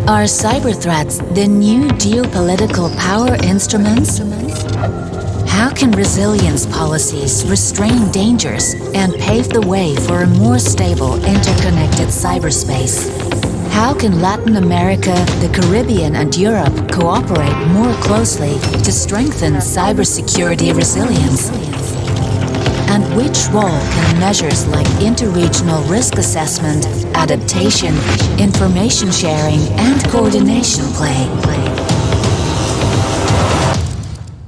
Are cyber threats the new geopolitical power instruments? How can resilience policies restrain dangers and pave the way for a more stable, interconnected cyberspace? How can Latin America, the Caribbean, and Europe cooperate more closely to strengthen cybersecurity resilience? And which role can measures like interregional risk assessment, adaptation, information sharing, and coordination play?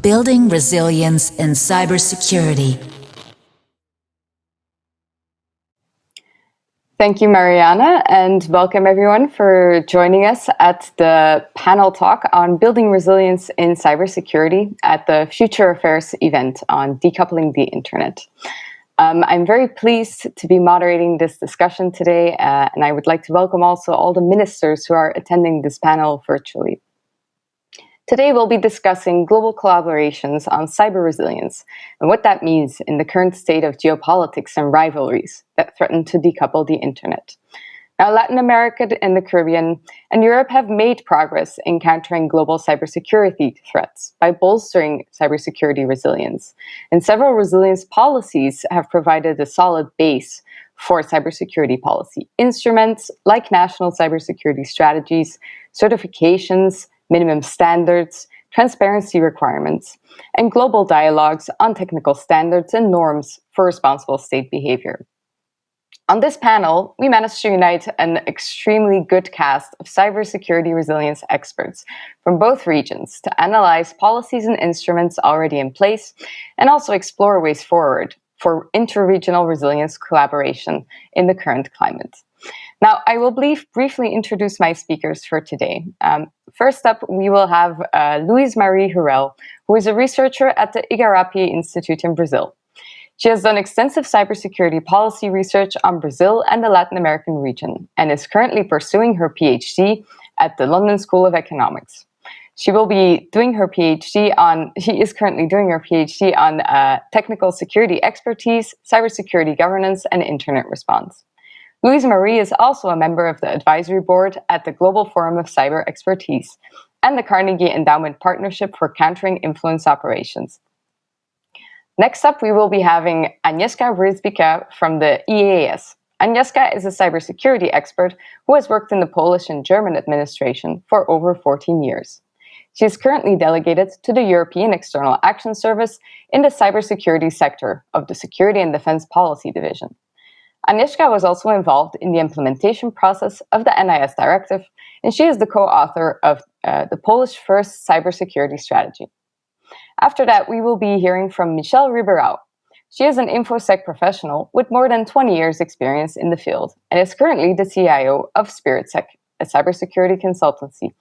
Building resilience in cybersecurity. Thank you, Mariana, and welcome everyone for joining us at the panel talk on building resilience in cybersecurity at the Future Affairs event on decoupling the internet. I'm very pleased to be moderating this discussion today, and I would like to welcome also all the ministers who are attending this panel virtually. Today we'll be discussing global collaborations on cyber resilience and what that means in the current state of geopolitics and rivalries that threaten to decouple the internet. Now, Latin America and the Caribbean and Europe have made progress in countering global cybersecurity threats by bolstering cybersecurity resilience. And several resilience policies have provided a solid base for cybersecurity policy instruments like national cybersecurity strategies, certifications, minimum standards, transparency requirements, and global dialogues on technical standards and norms for responsible state behavior. On this panel, we managed to unite an extremely good cast of cybersecurity resilience experts from both regions to analyze policies and instruments already in place and also explore ways forward for interregional resilience collaboration in the current climate. Now, I will briefly introduce my speakers for today. First up, we will have Louise Marie Hurel, who is a researcher at the Igarapé Institute in Brazil. She has done extensive cybersecurity policy research on Brazil and the Latin American region, and is currently pursuing her PhD at the London School of Economics. She is currently doing her PhD on technical security expertise, cybersecurity governance, and internet response. Louise Marie is also a member of the advisory board at the Global Forum of Cyber Expertise and the Carnegie Endowment Partnership for Countering Influence Operations. Next up, we will be having Agnieszka Wierzbicka from the EAS. Agnieszka is a cybersecurity expert who has worked in the Polish and German administration for over 14 years. She is currently delegated to the European External Action Service in the cybersecurity sector of the Security and Defense Policy Division. Agnieszka was also involved in the implementation process of the NIS directive, and she is the co-author of the Polish first cybersecurity strategy. After that, we will be hearing from Michelle Ribeiro. She is an InfoSec professional with more than 20 years' experience in the field and is currently the CIO of SpiritSec, a cybersecurity consultancy.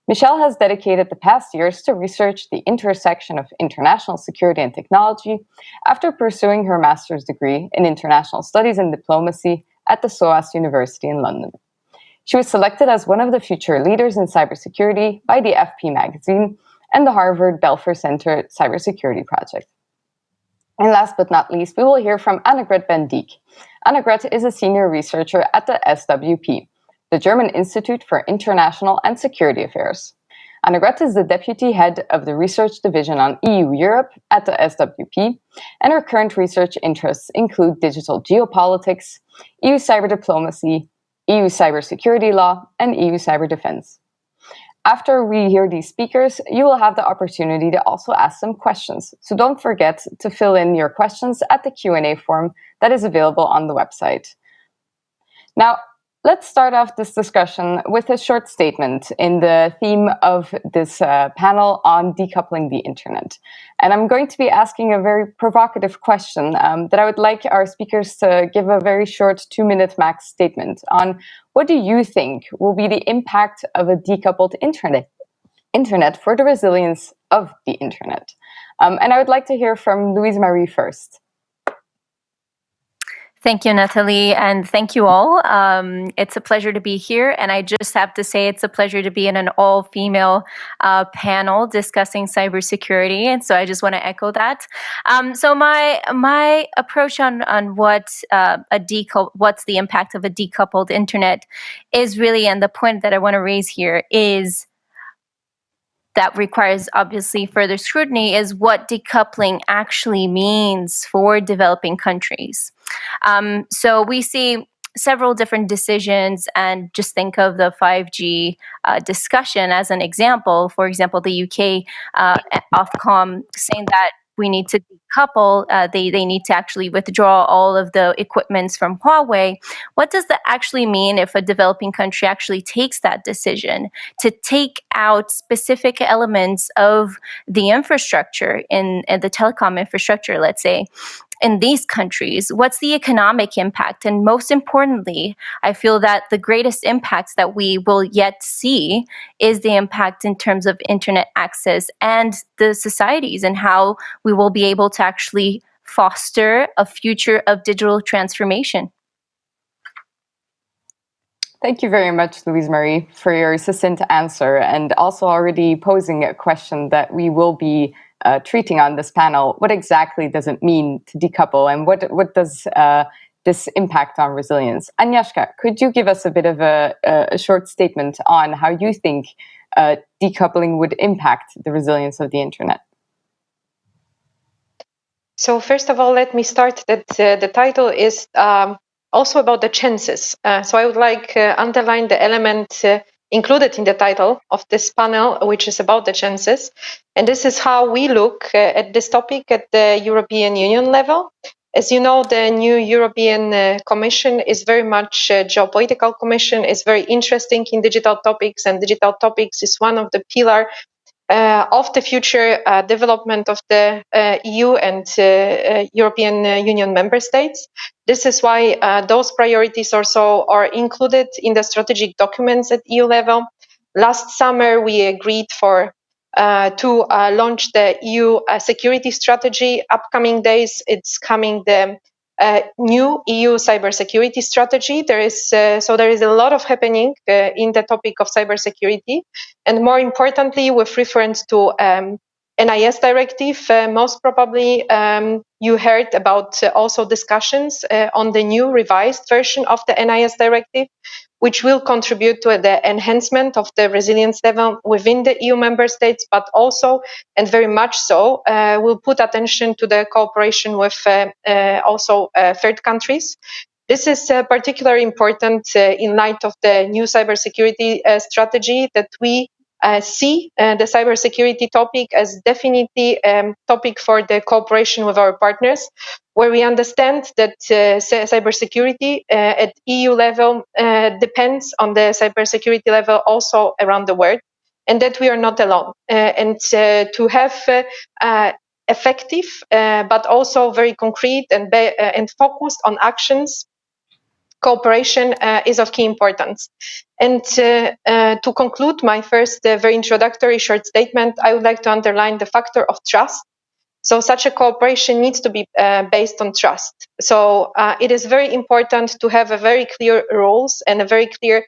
Michelle has dedicated the past years to research the intersection of international security and technology after pursuing her master's degree in international studies and diplomacy at the SOAS University in London. She was selected as one of the future leaders in cybersecurity by the FP magazine and the Harvard Belfer Center Cybersecurity Project. And last but not least, we will hear from Annegret Bendiek. Annegret is a senior researcher at the SWP, the German Institute for International and Security Affairs. Annegret is the deputy head of the research division on EU-Europe at the SWP, and her current research interests include digital geopolitics, EU cyber diplomacy, EU cybersecurity law, and EU cyber defense. After we hear these speakers, you will have the opportunity to also ask some questions. So don't forget to fill in your questions at the Q&A form that is available on the website. Now, let's start off this discussion with a short statement in the theme of this panel on decoupling the internet. And I'm going to be asking a very provocative question that I would like our speakers to give a very short 2-minute max statement on what do you think will be the impact of a decoupled internet for the resilience of the internet. And I would like to hear from Louise Marie first. Thank you, Nathalie, and thank you all. It's a pleasure to be here, and I just have to say it's a pleasure to be in an all-female panel discussing cybersecurity, and so I just want to echo that. So my approach on what's the impact of a decoupled internet is really, and the point that I want to raise here is that requires obviously further scrutiny, is what decoupling actually means for developing countries. So we see several different decisions, and just think of the 5G discussion as an example. For example, the UK Ofcom saying that we need to decouple, they need to actually withdraw all of the equipments from Huawei. What does that actually mean if a developing country actually takes that decision to take out specific elements of the infrastructure in the telecom infrastructure, let's say, in these countries? What's the economic impact? And most importantly, I feel that the greatest impacts that we will yet see is the impact in terms of internet access and the societies, and how we will be able to actually foster a future of digital transformation. Thank you very much, Louise Marie, for your succinct answer, and also already posing a question that we will be treating on this panel. What exactly does it mean to decouple, and what does this impact on resilience? Agnieszka, could you give us a bit of a short statement on how you think decoupling would impact the resilience of the internet? So first of all, let me start that the title is also about the chances. So I would like underline the element included in the title of this panel, which is about the chances. And this is how we look at this topic at the European Union level. As you know, the new European Commission is very much a geopolitical commission, is very interesting in digital topics, and digital topics is one of the pillars of the future development of the EU and European Union member states. This is why those priorities also are included in the strategic documents at EU level. Last summer, we agreed to launch the EU security strategy. Upcoming days, it's coming the new EU cybersecurity strategy. There is a lot of happening in the topic of cybersecurity, and more importantly, with reference to NIS directive, most probably you heard about also discussions on the new revised version of the NIS directive, which will contribute to the enhancement of the resilience level within the EU member states, but also, and very much so, will put attention to the cooperation with also third countries. This is particularly important in light of the new cybersecurity strategy that we see the cybersecurity topic as definitely a topic for the cooperation with our partners, where we understand that cybersecurity at EU level depends on the cybersecurity level also around the world, and that we are not alone. And to have effective, but also very concrete and focused on actions, cooperation is of key importance. And to conclude my first very introductory short statement, I would like to underline the factor of trust. So such a cooperation needs to be based on trust. So it is very important to have a very clear rules and a very clear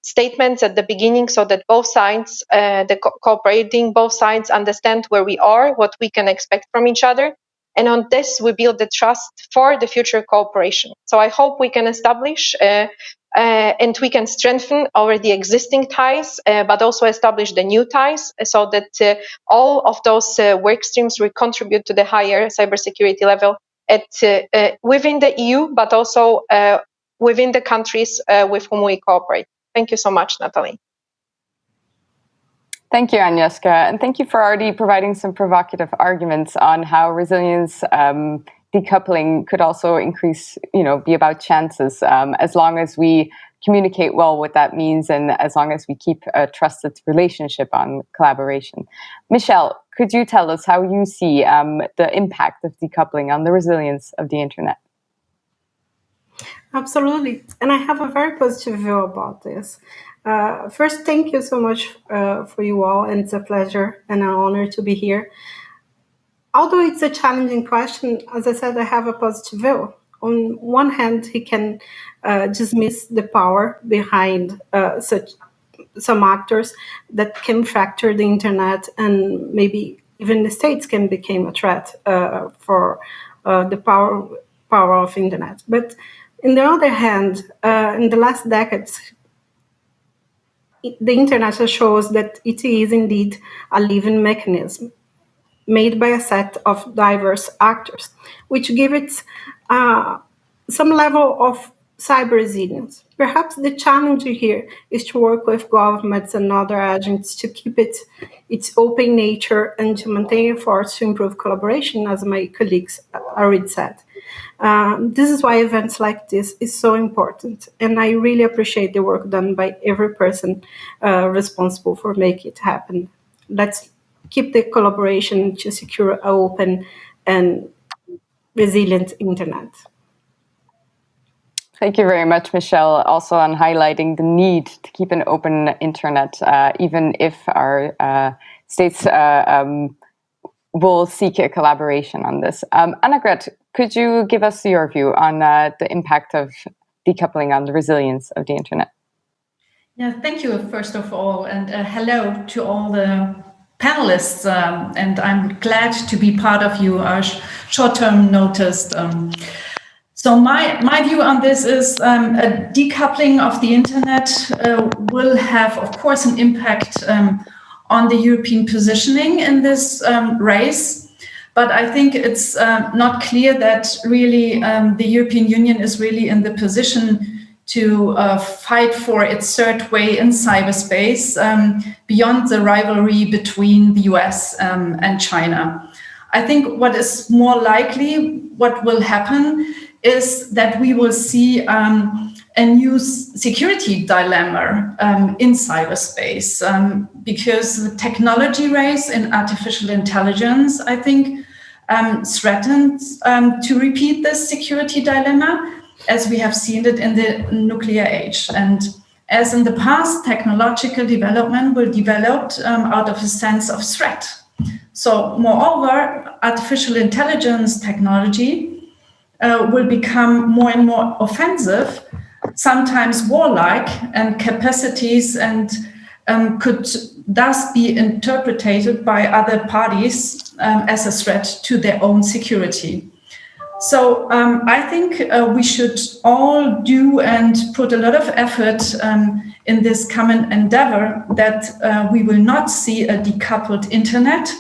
statements at the beginning, so that both sides, cooperating both sides, understand where we are, what we can expect from each other. And on this, we build the trust for the future cooperation. So I hope we can establish and we can strengthen already existing ties, but also establish the new ties, so that all of those work streams will contribute to the higher cybersecurity level within the EU, but also within the countries with whom we cooperate. Thank you so much, Nathalie. Thank you, Agnieszka, and thank you for already providing some provocative arguments on how resilience decoupling could also increase, be about chances, as long as we communicate well what that means, and as long as we keep a trusted relationship on collaboration. Michelle, could you tell us how you see the impact of decoupling on the resilience of the internet? Absolutely, and I have a very positive view about this. First, thank you so much for you all, and it's a pleasure and an honor to be here. Although it's a challenging question, as I said, I have a positive view. on one hand, he can dismiss the power behind some actors that can fracture the internet, and maybe even the states can become a threat for the power of internet. But on the other hand, in the last decades, the internet shows that it is indeed a living mechanism made by a set of diverse actors, which give it some level of cyber resilience. Perhaps the challenge here is to work with governments and other agents to keep its open nature and to maintain efforts to improve collaboration, as my colleagues already said. This is why events like this is so important, and I really appreciate the work done by every person responsible for making it happen. Let's keep the collaboration to secure an open and resilient internet. Thank you very much, Michelle, also on highlighting the need to keep an open internet, even if our states will seek a collaboration on this. Annegret, could you give us your view on the impact of decoupling on the resilience of the internet? Yeah, thank you, first of all, and hello to all the panelists, and I'm glad to be part of you, short-term noticed. So my view on this is a decoupling of the internet will have, of course, an impact on the European positioning in this race. But I think it's not clear that really the European Union is really in the position to fight for its third way in cyberspace beyond the rivalry between the US and China. I think what is more likely, what will happen, is that we will see a new security dilemma in cyberspace because the technology race in artificial intelligence, I think, threatens to repeat this security dilemma as we have seen it in the nuclear age. And as in the past, technological development will develop out of a sense of threat. So moreover, artificial intelligence technology will become more and more offensive, sometimes warlike, and capacities and could thus be interpreted by other parties as a threat to their own security. So I think we should all do and put a lot of effort in this common endeavor that we will not see a decoupled internet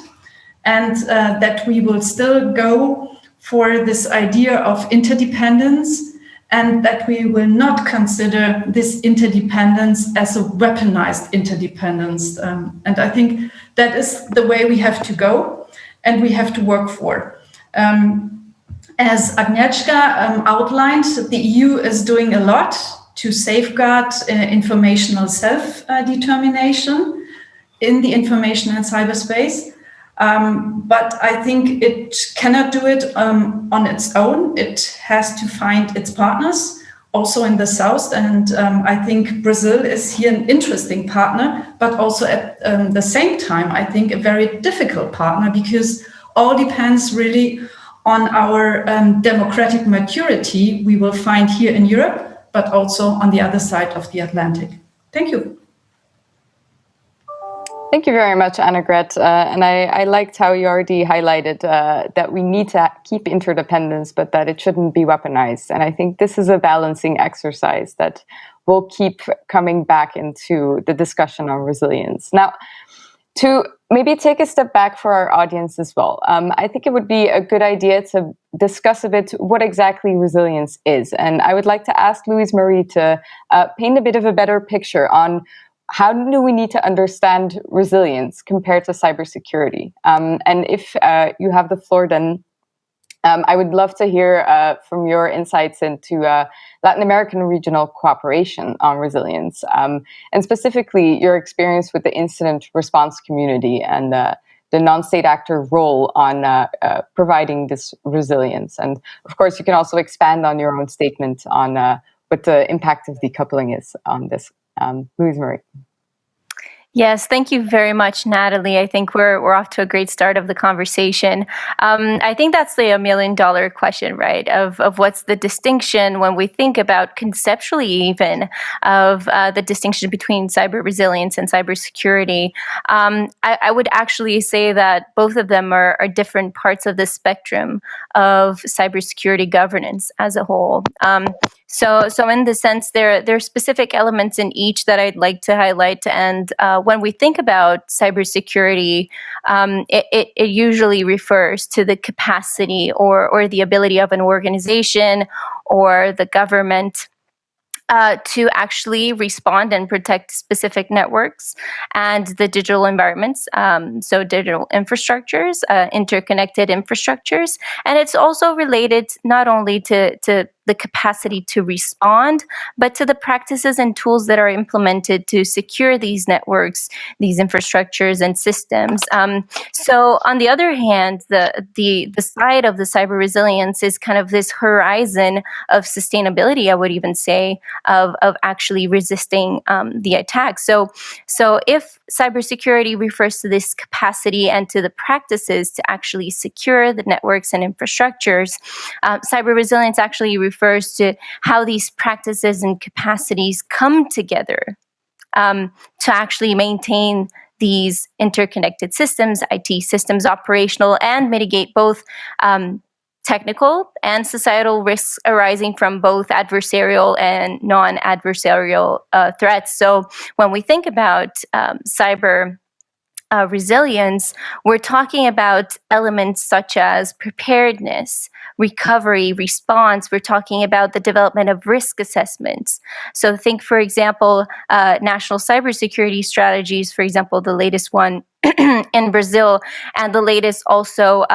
and that we will still go for this idea of interdependence and that we will not consider this interdependence as a weaponized interdependence. And I think that is the way we have to go and we have to work for. As Agnieszka outlined, the EU is doing a lot to safeguard informational self-determination in the information and cyberspace. But I think it cannot do it on its own. It has to find its partners, also in the South. And I think Brazil is here an interesting partner, but also at the same time, I think a very difficult partner because all depends really on our democratic maturity we will find here in Europe, but also on the other side of the Atlantic. Thank you. Thank you very much, Annegret. And I liked how you already highlighted that we need to keep interdependence, but that it shouldn't be weaponized. And I think this is a balancing exercise that will keep coming back into the discussion on resilience. Now, to maybe take a step back for our audience as well, I think it would be a good idea to discuss a bit what exactly resilience is. And I would like to ask Louise Marie to paint a bit of a better picture on how do we need to understand resilience compared to cybersecurity? And if you have the floor, then I would love to hear from your insights into Latin American regional cooperation on resilience, and specifically your experience with the incident response community and the non-state actor role on providing this resilience. And of course, you can also expand on your own statement on what the impact of decoupling is on this. Louise Marie. Yes, thank you very much, Nathalie. I think we're off to a great start of the conversation. I think that's the $1 million question, right? Of what's the distinction when we think about conceptually even of the distinction between cyber resilience and cybersecurity. I would actually say that both of them are different parts of the spectrum of cybersecurity governance as a whole. So in the sense, there are specific elements in each that I'd like to highlight. And when we think about cybersecurity, it usually refers to the capacity or the ability of an organization or the government to actually respond and protect specific networks and the digital environments, so digital infrastructures, interconnected infrastructures. And it's also related not only to the capacity to respond, but to the practices and tools that are implemented to secure these networks, these infrastructures and systems. So on the other hand, the side of the cyber resilience is kind of this horizon of sustainability, I would even say, of actually resisting the attack. So if cybersecurity refers to this capacity and to the practices to actually secure the networks and infrastructures, cyber resilience actually refers to how these practices and capacities come together to actually maintain these interconnected systems, IT systems operational, and mitigate both technical and societal risks arising from both adversarial and non-adversarial threats. So when we think about cyber resilience, we're talking about elements such as preparedness, recovery, response. We're talking about the development of risk assessments. So think, for example, national cybersecurity strategies, for example, the latest one in Brazil, and the latest also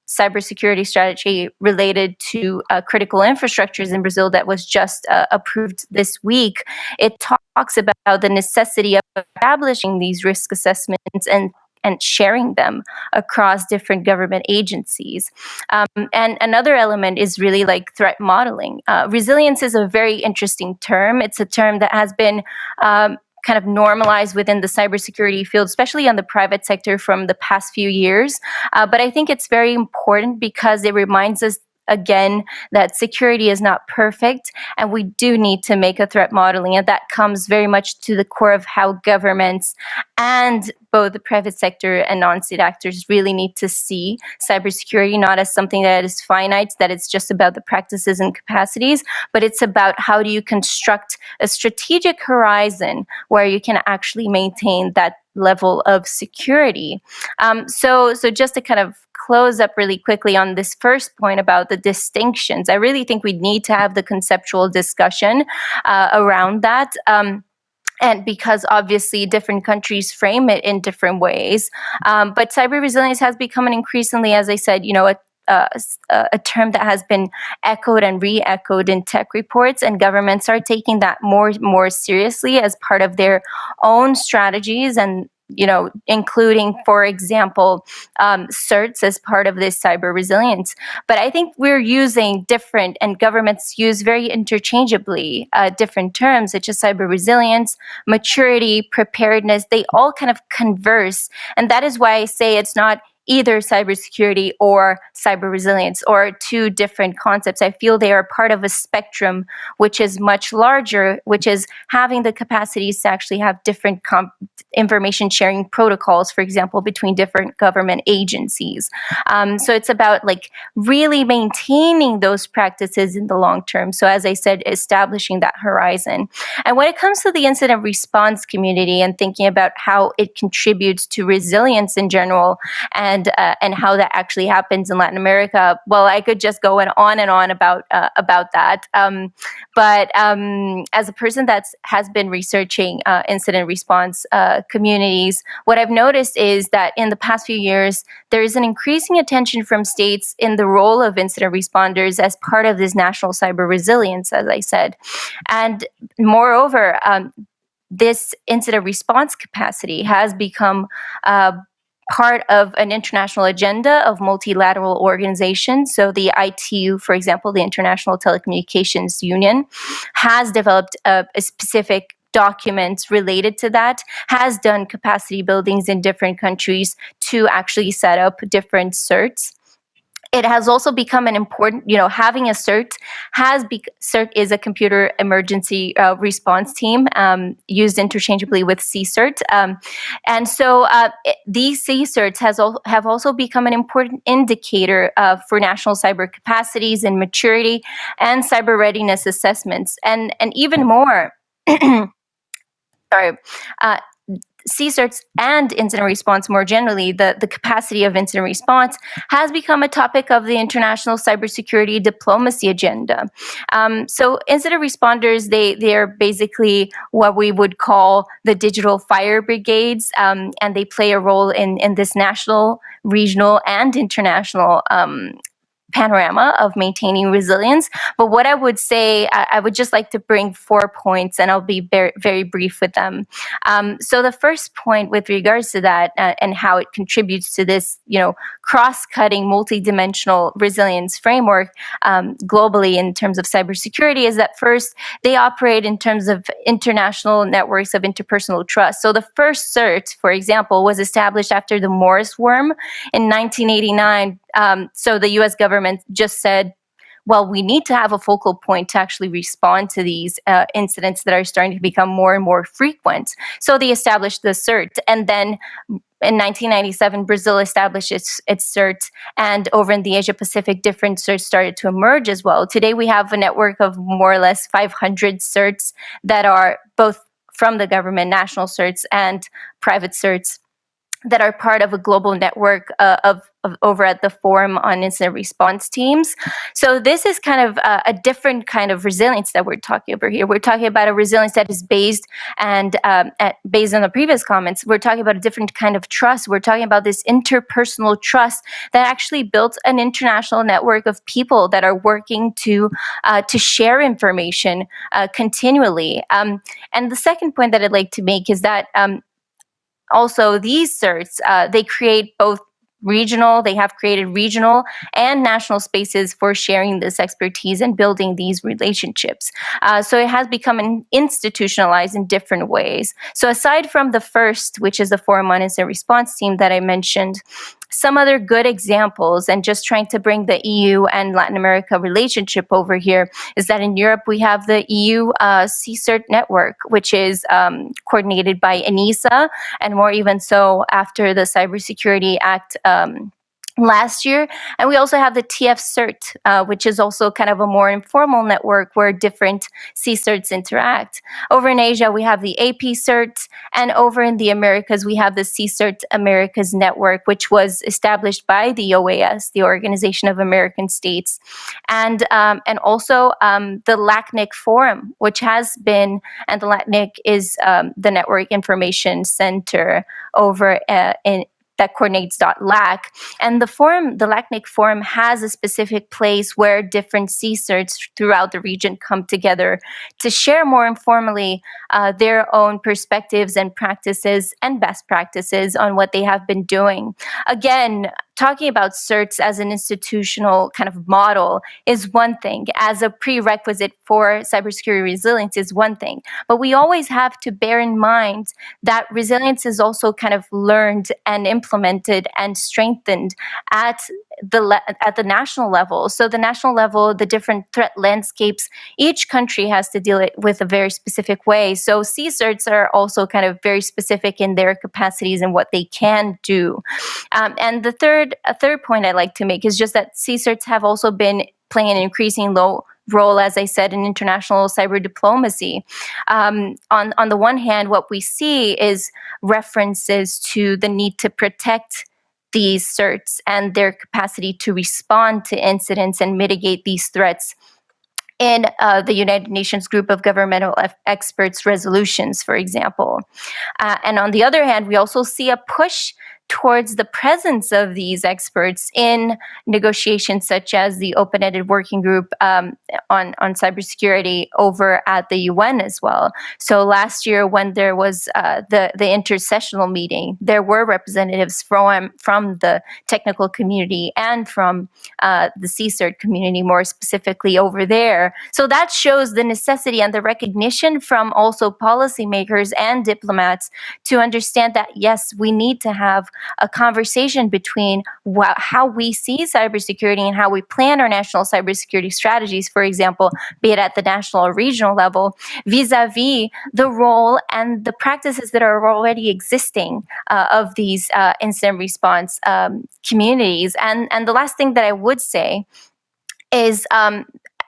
cybersecurity strategy related to critical infrastructures in Brazil that was just approved this week. It talks about the necessity of establishing these risk assessments and sharing them across different government agencies. And another element is really like threat modeling. Resilience is a very interesting term. It's a term that has been kind of normalized within the cybersecurity field, especially on the private sector from the past few years. But I think it's very important because it reminds us again that security is not perfect and we do need to make a threat modeling, and that comes very much to the core of how governments and both the private sector and non-state actors really need to see cybersecurity not as something that is finite, that it's just about the practices and capacities, but it's about how do you construct a strategic horizon where you can actually maintain that level of security. So just to kind of close up really quickly on this first point about the distinctions, I really think we need to have the conceptual discussion around that. And because obviously different countries frame it in different ways. But cyber resilience has become an increasingly, as I said, a term that has been echoed and re-echoed in tech reports, and governments are taking that more seriously as part of their own strategies, and including, for example, certs as part of this cyber resilience. But I think we're using different, and governments use very interchangeably different terms such as cyber resilience, maturity, preparedness. They all kind of converse, and that is why I say it's not either cybersecurity or cyber resilience, or two different concepts. I feel they are part of a spectrum which is much larger, which is having the capacities to actually have different information sharing protocols, for example, between different government agencies. So it's about like really maintaining those practices in the long term. So as I said, establishing that horizon. And when it comes to the incident response community and thinking about how it contributes to resilience in general, and how that actually happens in Latin America, well, I could just go on and on about that. But as a person that has been researching incident response communities, what I've noticed is that in the past few years, there is an increasing attention from states in the role of incident responders as part of this national cyber resilience, as I said. And moreover, this incident response capacity has become part of an international agenda of multilateral organizations. So the ITU, for example, the International Telecommunications Union, has developed a specific documents related to that, has done capacity buildings in different countries to actually set up different certs. It has also become an important, having a CERT CERT is a computer emergency response team used interchangeably with CCERT. And so these CCERTs have also become an important indicator for national cyber capacities and maturity and cyber readiness assessments. And even more, sorry, CSIRTs and incident response more generally, the capacity of incident response has become a topic of the international cybersecurity diplomacy agenda. So incident responders, they're basically what we would call the digital fire brigades, and they play a role in this national, regional, and international panorama of maintaining resilience. But what I would say, I would just like to bring 4 points, and I'll be very, very brief with them. So the first point with regards to that and how it contributes to this, cross-cutting, multidimensional resilience framework globally in terms of cybersecurity is that first, they operate in terms of international networks of interpersonal trust. So the first CERT, for example, was established after the Morris worm in 1989. So the U.S. government just said, well, we need to have a focal point to actually respond to these incidents that are starting to become more and more frequent. So they established the CERT. And then in 1997, Brazil established its CERT. And over in the Asia-Pacific, different CERTs started to emerge as well. Today, we have a network of more or less 500 CERTs that are both from the government, national CERTs, and private CERTs that are part of a global network of over at the Forum on Incident Response Teams. So this is kind of a different kind of resilience that we're talking about here. We're talking about a resilience that is based based on the previous comments. We're talking about a different kind of trust. We're talking about this interpersonal trust that actually built an international network of people that are working to share information continually. And the second point that I'd like to make is that also, these CERTs, they have created regional and national spaces for sharing this expertise and building these relationships. So it has become institutionalized in different ways. So aside from the first, which is the Forum on Incident Response Team that I mentioned, some other good examples, and just trying to bring the EU and Latin America relationship over here, is that in Europe we have the EU CCERT network, which is coordinated by ENISA, and more even so after the Cybersecurity Act last year. And we also have the TF CERT, which is also kind of a more informal network where different CCERTs interact. Over in Asia, we have the AP CERT, and over in the Americas, we have the CCERT Americas Network, which was established by the OAS, the Organization of American States, and also the LACNIC Forum, which has been, and the LACNIC is the Network Information Center over that coordinates .lac. And the LACNIC Forum has a specific place where different CCERTs throughout the region come together to share more informally their own perspectives and practices and best practices on what they have been doing. Again, talking about CERTs as an institutional kind of model is one thing, as a prerequisite for cybersecurity resilience is one thing. But we always have to bear in mind that resilience is also kind of learned and implemented and strengthened at the national level. So the national level, the different threat landscapes, each country has to deal it with a very specific way. So CCERTs are also kind of very specific in their capacities and what they can do. And a third point I'd like to make is just that CCERTs have also been playing an increasing role, as I said, in international cyber diplomacy. On the one hand, what we see is references to the need to protect these CERTs and their capacity to respond to incidents and mitigate these threats in the United Nations Group of Governmental Experts resolutions, for example. And on the other hand, we also see a push towards the presence of these experts in negotiations such as the open-ended working group on cybersecurity over at the UN as well. So last year when there was the intersessional meeting, there were representatives from the technical community and from the CSIRT community more specifically over there. So that shows the necessity and the recognition from also policymakers and diplomats to understand that, yes, we need to have a conversation between how we see cybersecurity and how we plan our national cybersecurity strategies, for example, be it at the national or regional level, vis-a-vis the role and the practices that are already existing of these incident response communities. And the last thing that I would say is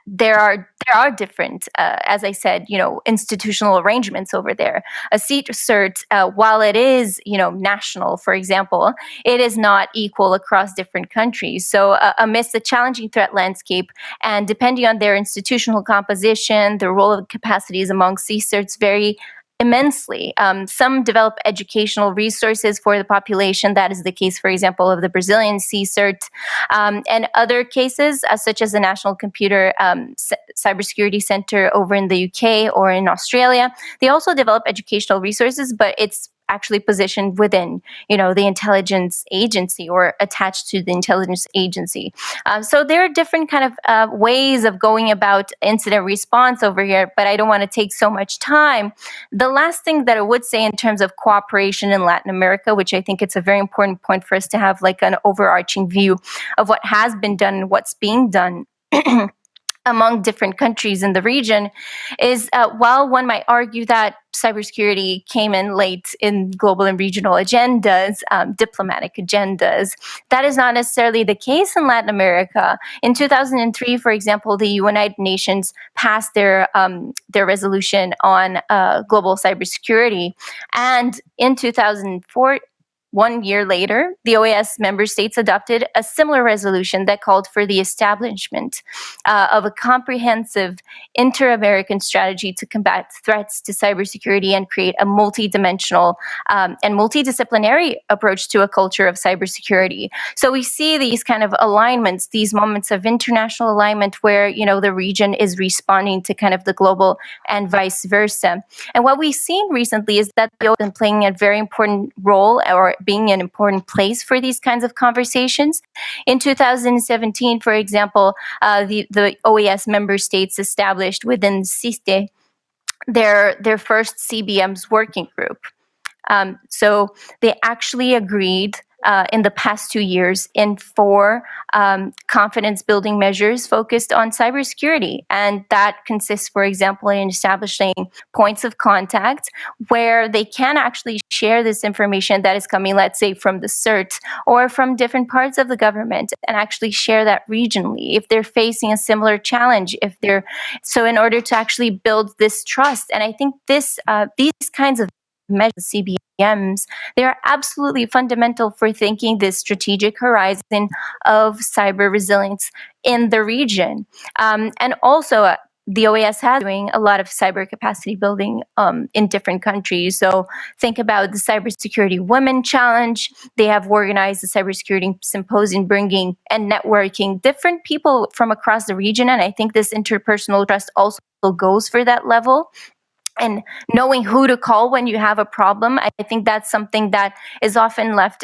there are different, as I said, institutional arrangements over there. A CSIRT, while it is, national, for example, it is not equal across different countries. So amidst the challenging threat landscape, and depending on their institutional composition, the role of capacities among CSIRTs vary immensely. Some develop educational resources for the population. That is the case, for example, of the Brazilian CSIRT. And other cases, such as the National Computer Cybersecurity Center over in the UK or in Australia, they also develop educational resources, but it's actually positioned within, the intelligence agency or attached to the intelligence agency. So there are different kind of ways of going about incident response over here, but I don't want to take so much time. The last thing that I would say in terms of cooperation in Latin America, which I think it's a very important point for us to have like an overarching view of what has been done and what's being done among different countries in the region, is while one might argue that cybersecurity came in late in global and regional agendas, diplomatic agendas, that is not necessarily the case in Latin America. In 2003, for example, the United Nations passed their resolution on global cybersecurity, and in 2004, 1 year later, the OAS member states adopted a similar resolution that called for the establishment of a comprehensive inter-American strategy to combat threats to cybersecurity and create a multidimensional and multidisciplinary approach to a culture of cybersecurity. So we see these kind of alignments, these moments of international alignment where, the region is responding to kind of the global and vice versa. And what we've seen recently is that they've been playing a very important role, or being an important place for these kinds of conversations. In 2017, for example, the OAS member states established within CISTE their first CBM's working group. So they actually agreed in the past 2 years in 4 confidence building measures focused on cybersecurity. And that consists, for example, in establishing points of contact where they can actually share this information that is coming, let's say, from the CERT or from different parts of the government, and actually share that regionally if they're facing a similar challenge, so in order to actually build this trust. And I think these kinds of measures, CBMs, they are absolutely fundamental for thinking this strategic horizon of cyber resilience in the region. And also, the OAS has doing a lot of cyber capacity building in different countries. So think about the Cybersecurity Women Challenge. They have organized the Cybersecurity Symposium, bringing and networking different people from across the region. And I think this interpersonal trust also goes for that level. And knowing who to call when you have a problem, I think that's something that is often left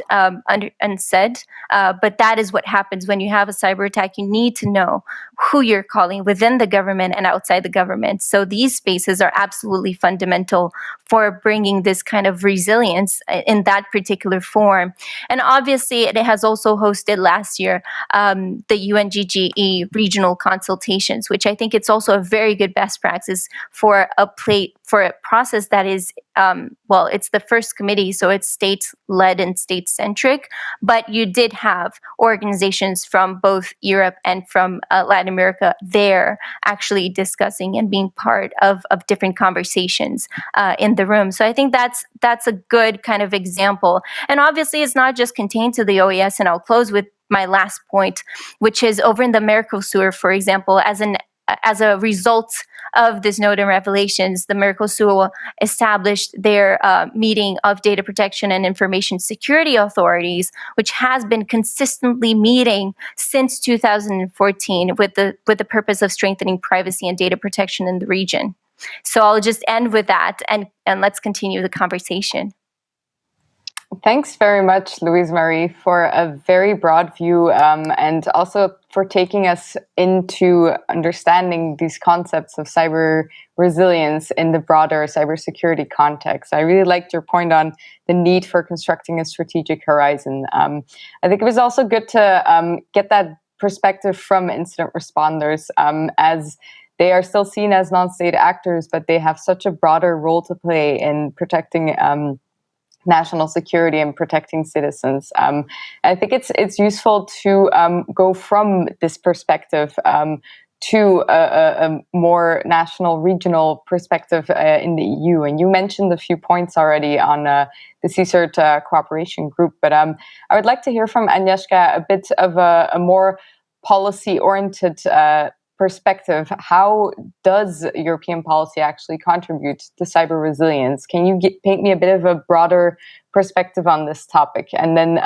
unsaid. But that is what happens when you have a cyber attack. You need to know who you're calling within the government and outside the government. So these spaces are absolutely fundamental for bringing this kind of resilience in that particular form. And obviously, it has also hosted last year the UNGGE regional consultations, which I think it's also a very good best practice for a process that is, it's the first committee, so it's state-led and state-centric, but you did have organizations from both Europe and from Latin America there actually discussing and being part of different conversations in the room. So I think that's a good kind of example. And obviously, it's not just contained to the OAS, and I'll close with my last point, which is over in the Mercosur, for example, as an as a result of this Snowden revelations, the Mercosur established their meeting of data protection and information security authorities, which has been consistently meeting since 2014 with the purpose of strengthening privacy and data protection in the region. So I'll just end with that, and let's continue the conversation. Thanks very much, Louise Marie, for a very broad view and also for taking us into understanding these concepts of cyber resilience in the broader cybersecurity context. I really liked your point on the need for constructing a strategic horizon. I think it was also good to get that perspective from incident responders as they are still seen as non-state actors, but they have such a broader role to play in protecting national security and protecting citizens. I think it's useful to go from this perspective to a more national, regional perspective in the EU. And you mentioned a few points already on the CSIRT cooperation group, but I would like to hear from Agnieszka a bit of a more policy-oriented perspective. How does European policy actually contribute to cyber resilience? Can you paint me a bit of a broader perspective on this topic? And then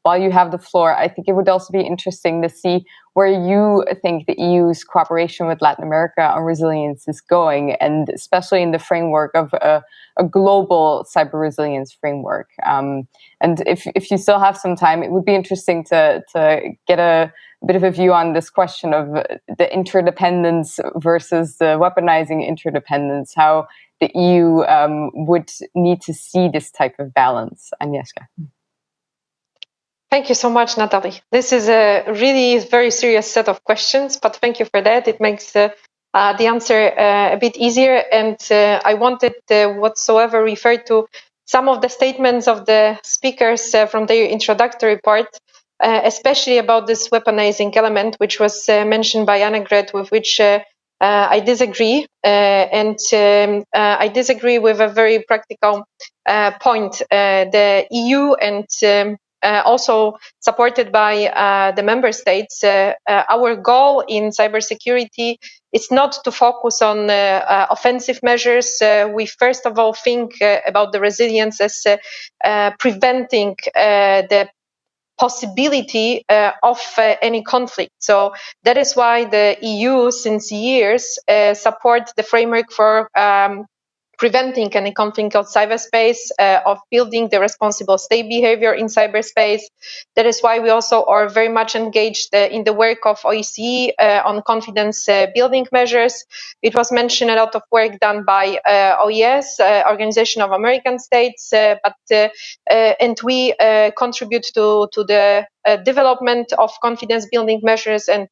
while you have the floor, I think it would also be interesting to see where you think the EU's cooperation with Latin America on resilience is going, and especially in the framework of a global cyber resilience framework. And if you still have some time, it would be interesting to get a bit of a view on this question of the interdependence versus the weaponizing interdependence, how the EU would need to see this type of balance. Agnieszka. Thank you so much, Nathalie. This is a really very serious set of questions, but thank you for that. It makes the answer a bit easier. And I wanted whatsoever refer to some of the statements of the speakers from their introductory part, especially about this weaponizing element, which was mentioned by Annegret, with which I disagree. And I disagree with a very practical point. The EU and also supported by the member states, our goal in cybersecurity is not to focus on offensive measures. We first of all think about the resilience as preventing the possibility of any conflict. So that is why the EU since years support the framework for preventing any conflict of cyberspace, of building the responsible state behavior in cyberspace. That is why we also are very much engaged in the work of OSCE on confidence building measures. It was mentioned a lot of work done by OES, Organization of American States, and we contribute to the development of confidence building measures and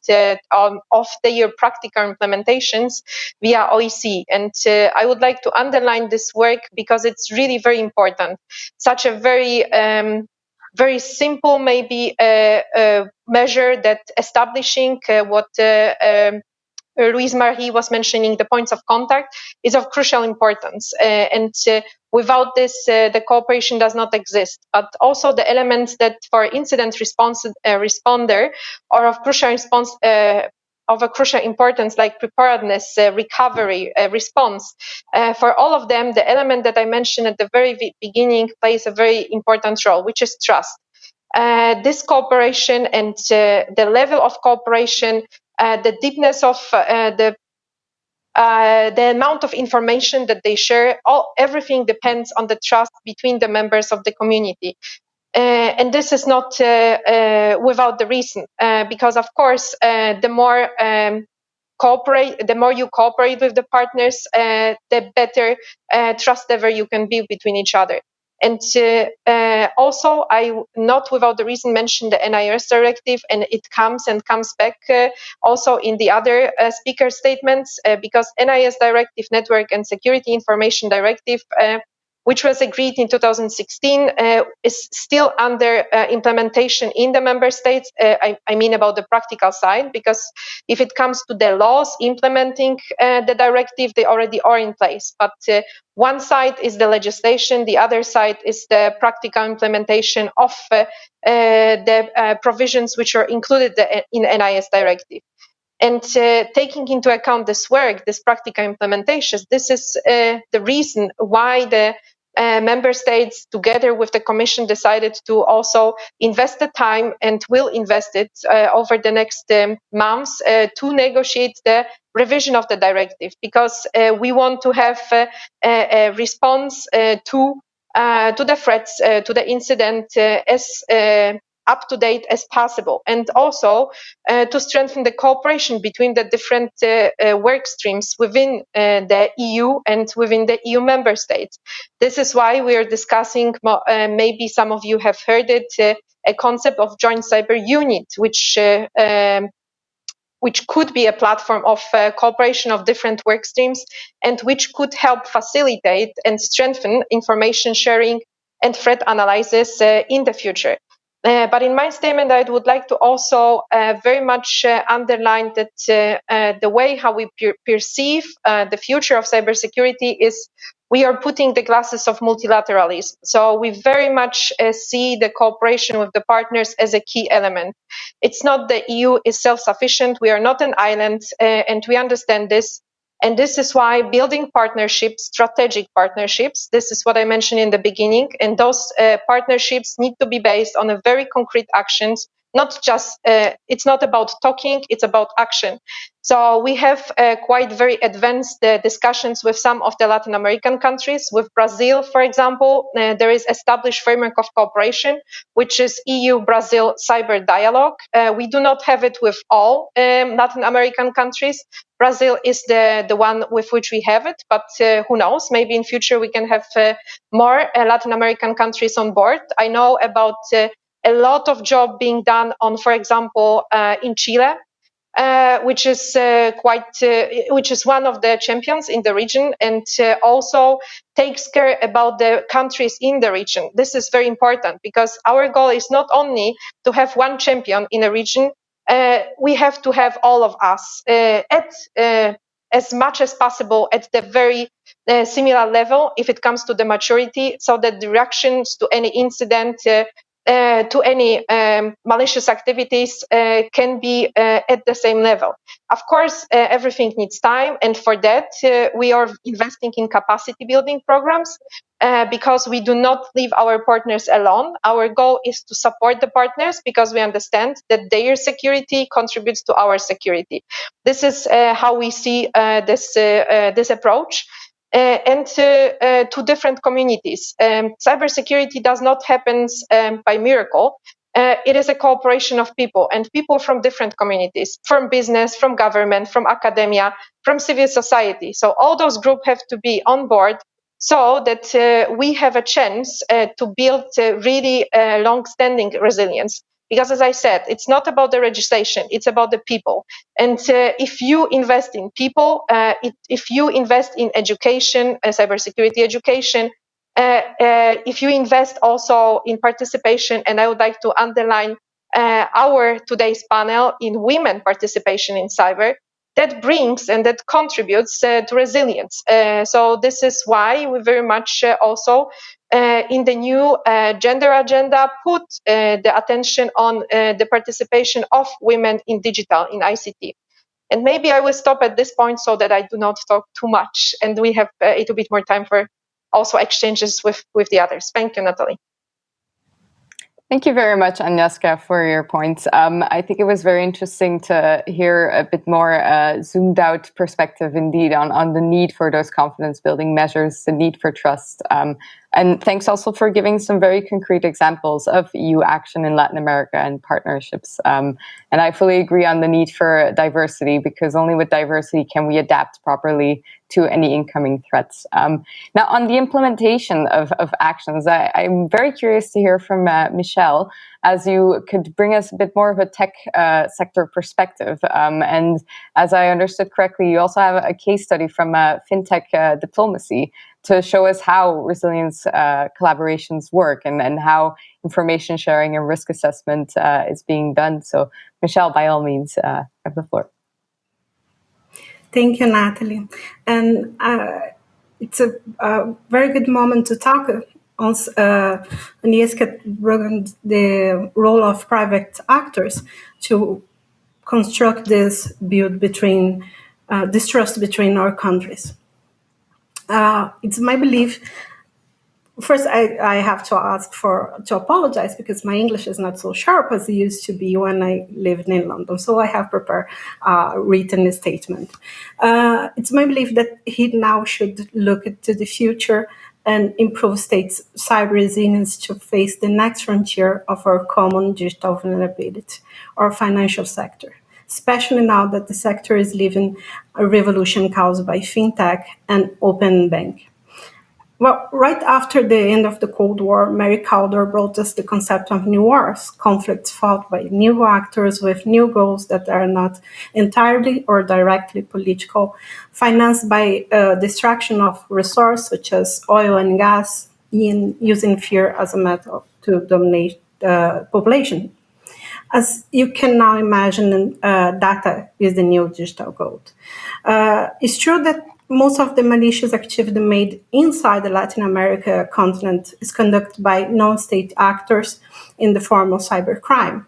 of their practical implementations via OEC. And I would like to underline this work because it's really very important. Such a very simple, maybe measure that establishing what Louise Marie was mentioning, the points of contact, is of crucial importance. And without this, the cooperation does not exist. But also the elements that for incident responder are of crucial importance, like preparedness, recovery, response. For all of them, the element that I mentioned at the very beginning plays a very important role, which is trust. This cooperation and the level of cooperation, the deepness of the amount of information that they share, everything depends on the trust between the members of the community. And this is not without the reason, because of course, the more you cooperate with the partners, the better trust level you can build between each other. And also, I not without the reason mentioned the NIS directive, and it comes back also in the other speaker statements, because NIS directive, Network and Security Information Directive, which was agreed in 2016, is still under implementation in the member states. I mean about the practical side, because if it comes to the laws implementing the directive, they already are in place. But one side is the legislation, the other side is the practical implementation of the provisions which are included in NIS directive. And taking into account this work, this practical implementations, this is the reason why the member states, together with the Commission, decided to also invest the time and will invest it over the next months to negotiate the revision of the directive, because we want to have a response to the threats, to the incident as up to date as possible, and also to strengthen the cooperation between the different work streams within the EU and within the EU member states. This is why we are discussing, maybe some of you have heard it, a concept of joint cyber unit, which could be a platform of cooperation of different work streams, and which could help facilitate and strengthen information sharing and threat analysis in the future. But in my statement, I would like to also very much underline that the way how we perceive the future of cybersecurity is we are putting the glasses of multilateralism. So we very much see the cooperation with the partners as a key element. It's not the EU is self-sufficient. We are not an island, and we understand this. And this is why building partnerships, strategic partnerships, this is what I mentioned in the beginning, and those partnerships need to be based on a very concrete actions, not just, it's not about talking, it's about action. So we have quite very advanced discussions with some of the Latin American countries. With Brazil, for example, there is established framework of cooperation, which is EU-Brazil Cyber Dialogue. We do not have it with all Latin American countries. Brazil is the one with which we have it, but who knows, maybe in future we can have more Latin American countries on board. I know about a lot of job being done on, for example, in Chile, which is which is one of the champions in the region, and also takes care about the countries in the region. This is very important because our goal is not only to have one champion in a region. We have to have all of us at as much as possible at the very similar level if it comes to the maturity, so that the reactions to any incident, to any malicious activities can be at the same level. Of course, everything needs time, and for that we are investing in capacity building programs because we do not leave our partners alone. Our goal is to support the partners because we understand that their security contributes to our security. This is how we see this approach. And to different communities. Cybersecurity does not happen by miracle. It is a cooperation of people, and people from different communities, from business, from government, from academia, from civil society. So all those groups have to be on board so that we have a chance to build really long-standing resilience. Because as I said, it's not about the legislation, it's about the people. And if you invest in people, if you invest in education, cybersecurity education, if you invest also in participation, and I would like to underline our today's panel in women participation in cyber, that brings and that contributes to resilience. So this is why we very much also in the new gender agenda put the attention on the participation of women in digital, in ICT. And maybe I will stop at this point so that I do not talk too much and we have a little bit more time for also exchanges with the others. Thank you, Nathalie. Thank you very much, Agnieszka, for your points. I think it was very interesting to hear a bit more zoomed out perspective indeed on the need for those confidence building measures, the need for trust. And thanks also for giving some very concrete examples of EU action in Latin America and partnerships. And I fully agree on the need for diversity, because only with diversity can we adapt properly to any incoming threats. Now, on the implementation of actions, I'm very curious to hear from Michelle, as you could bring us a bit more of a tech sector perspective. And as I understood correctly, you also have a case study from Fintech diplomacy to show us how resilience collaborations work and how information sharing and risk assessment is being done. So, Michelle, by all means, have the floor. Thank you, Nathalie. And it's a very good moment to talk on Agnieszka brought the role of private actors to construct this build between distrust between our countries. It's my belief. First, I have to apologize because my English is not so sharp as it used to be when I lived in London. So I have prepared a written statement. It's my belief that he now should look to the future and improve states' cyber resilience to face the next frontier of our common digital vulnerability, our financial sector, especially now that the sector is living a revolution caused by Fintech and open bank. Well, right after the end of the Cold War, Mary Kaldor brought us the concept of new wars, conflicts fought by new actors with new goals that are not entirely or directly political, financed by destruction of resources such as oil and gas, using fear as a method to dominate the population. As you can now imagine, data is the new digital gold. It's true that most of the malicious activity made inside the Latin America continent is conducted by non-state actors in the form of cybercrime.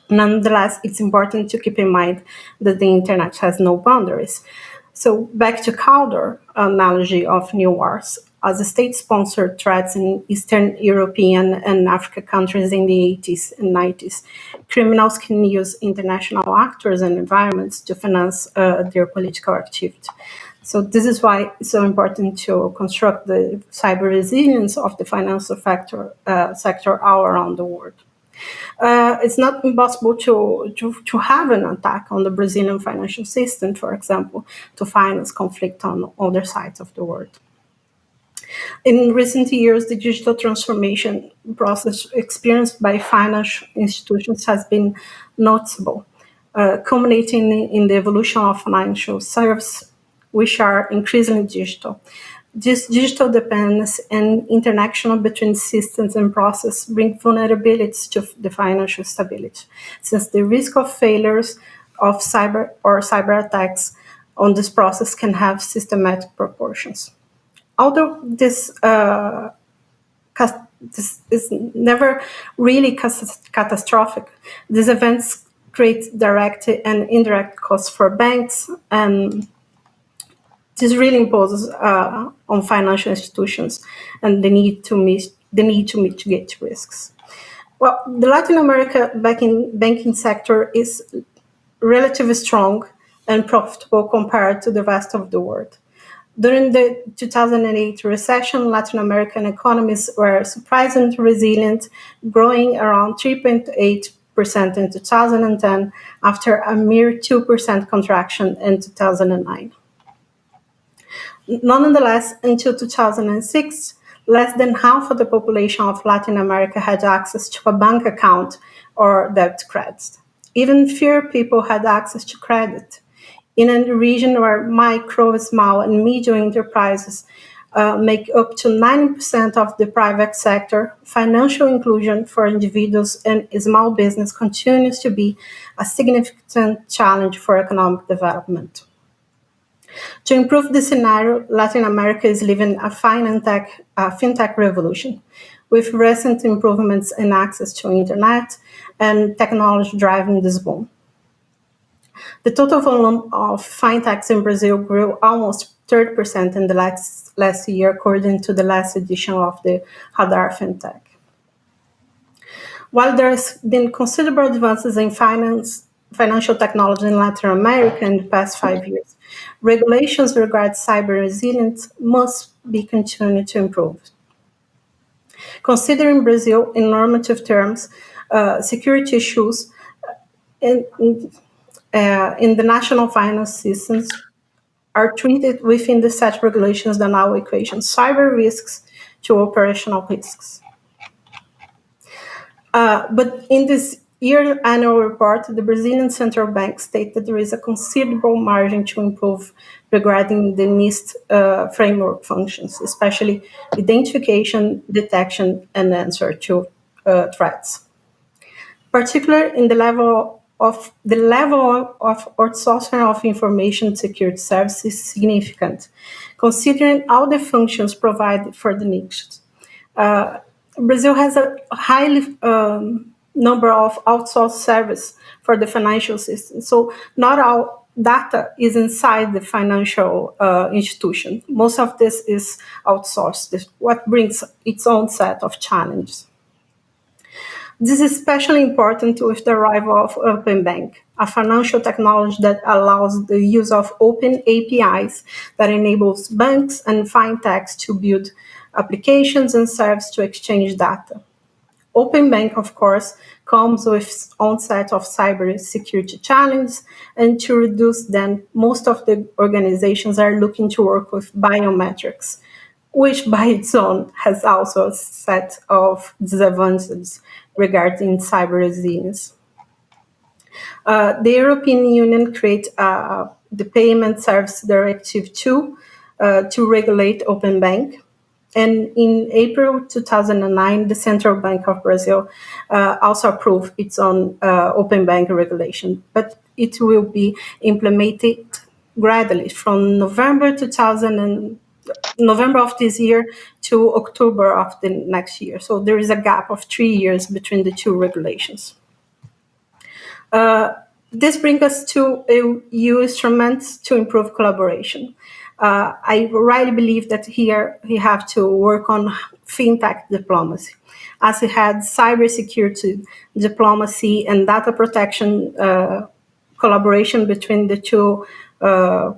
Nonetheless, it's important to keep in mind that the internet has no boundaries. So back to Kaldor analogy of new wars. As a state-sponsored threats in Eastern European and Africa countries in the 80s and 90s, criminals can use international actors and environments to finance their political activity. So this is why it's so important to construct the cyber resilience of the financial sector all around the world. It's not impossible to have an attack on the Brazilian financial system, for example, to finance conflict on other sides of the world. In recent years, the digital transformation process experienced by financial institutions has been noticeable, culminating in the evolution of financial services, which are increasingly digital. This digital dependence and interaction between systems and processes bring vulnerabilities to the financial stability, since the risk of failures of cyber attacks on this process can have systematic proportions. Although this is never really catastrophic, these events create direct and indirect costs for banks, and this really imposes on financial institutions and the need to mitigate risks. Well, the Latin America banking sector is relatively strong and profitable compared to the rest of the world. During the 2008 recession, Latin American economies were surprisingly resilient, growing around 3.8% in 2010 after a mere 2% contraction in 2009. Nonetheless, until 2006, less than half of the population of Latin America had access to a bank account or debit credit. Even fewer people had access to credit. In a region where micro, small, and medium enterprises make up to 90% of the private sector, financial inclusion for individuals and small business continues to be a significant challenge for economic development. To improve this scenario, Latin America is living a fintech revolution, with recent improvements in access to internet and technology driving this boom. The total volume of fintechs in Brazil grew almost 30% in the last year, according to the last edition of the Radar Fintech. While there has been considerable advances in financial technology in Latin America in the past 5 years, regulations regarding cyber resilience must be continued to improve. Considering Brazil in normative terms, security issues in the national finance systems are treated within the set regulations that now equation cyber risks to operational risks. But in this yearly annual report, the Brazilian Central Bank stated that there is a considerable margin to improve regarding the NIST framework functions, especially identification, detection, and answer to threats. Particularly in the level of outsourcing of information security services is significant, considering all the functions provided for the niche. Brazil has a highly number of outsourced service for the financial system. So not all data is inside the financial institution. Most of this is outsourced, what brings its own set of challenges. This is especially important with the arrival of Open Bank, a financial technology that allows the use of open APIs that enables banks and fintechs to build applications and serves to exchange data. Open Bank, of course, comes with its own set of cybersecurity challenges, and to reduce them, most of the organizations are looking to work with biometrics, which by its own has also a set of disadvantages regarding cyber resilience. The European Union created the Payment Service Directive 2 to regulate Open Bank. And in April 2009, the Central Bank of Brazil also approved its own Open Bank regulation, but it will be implemented gradually from November of this year to October of the next year. So there is a gap of 3 years between the two regulations. This brings us to EU instruments to improve collaboration. I really believe that here we have to work on fintech diplomacy, as we had cybersecurity diplomacy and data protection collaboration between the two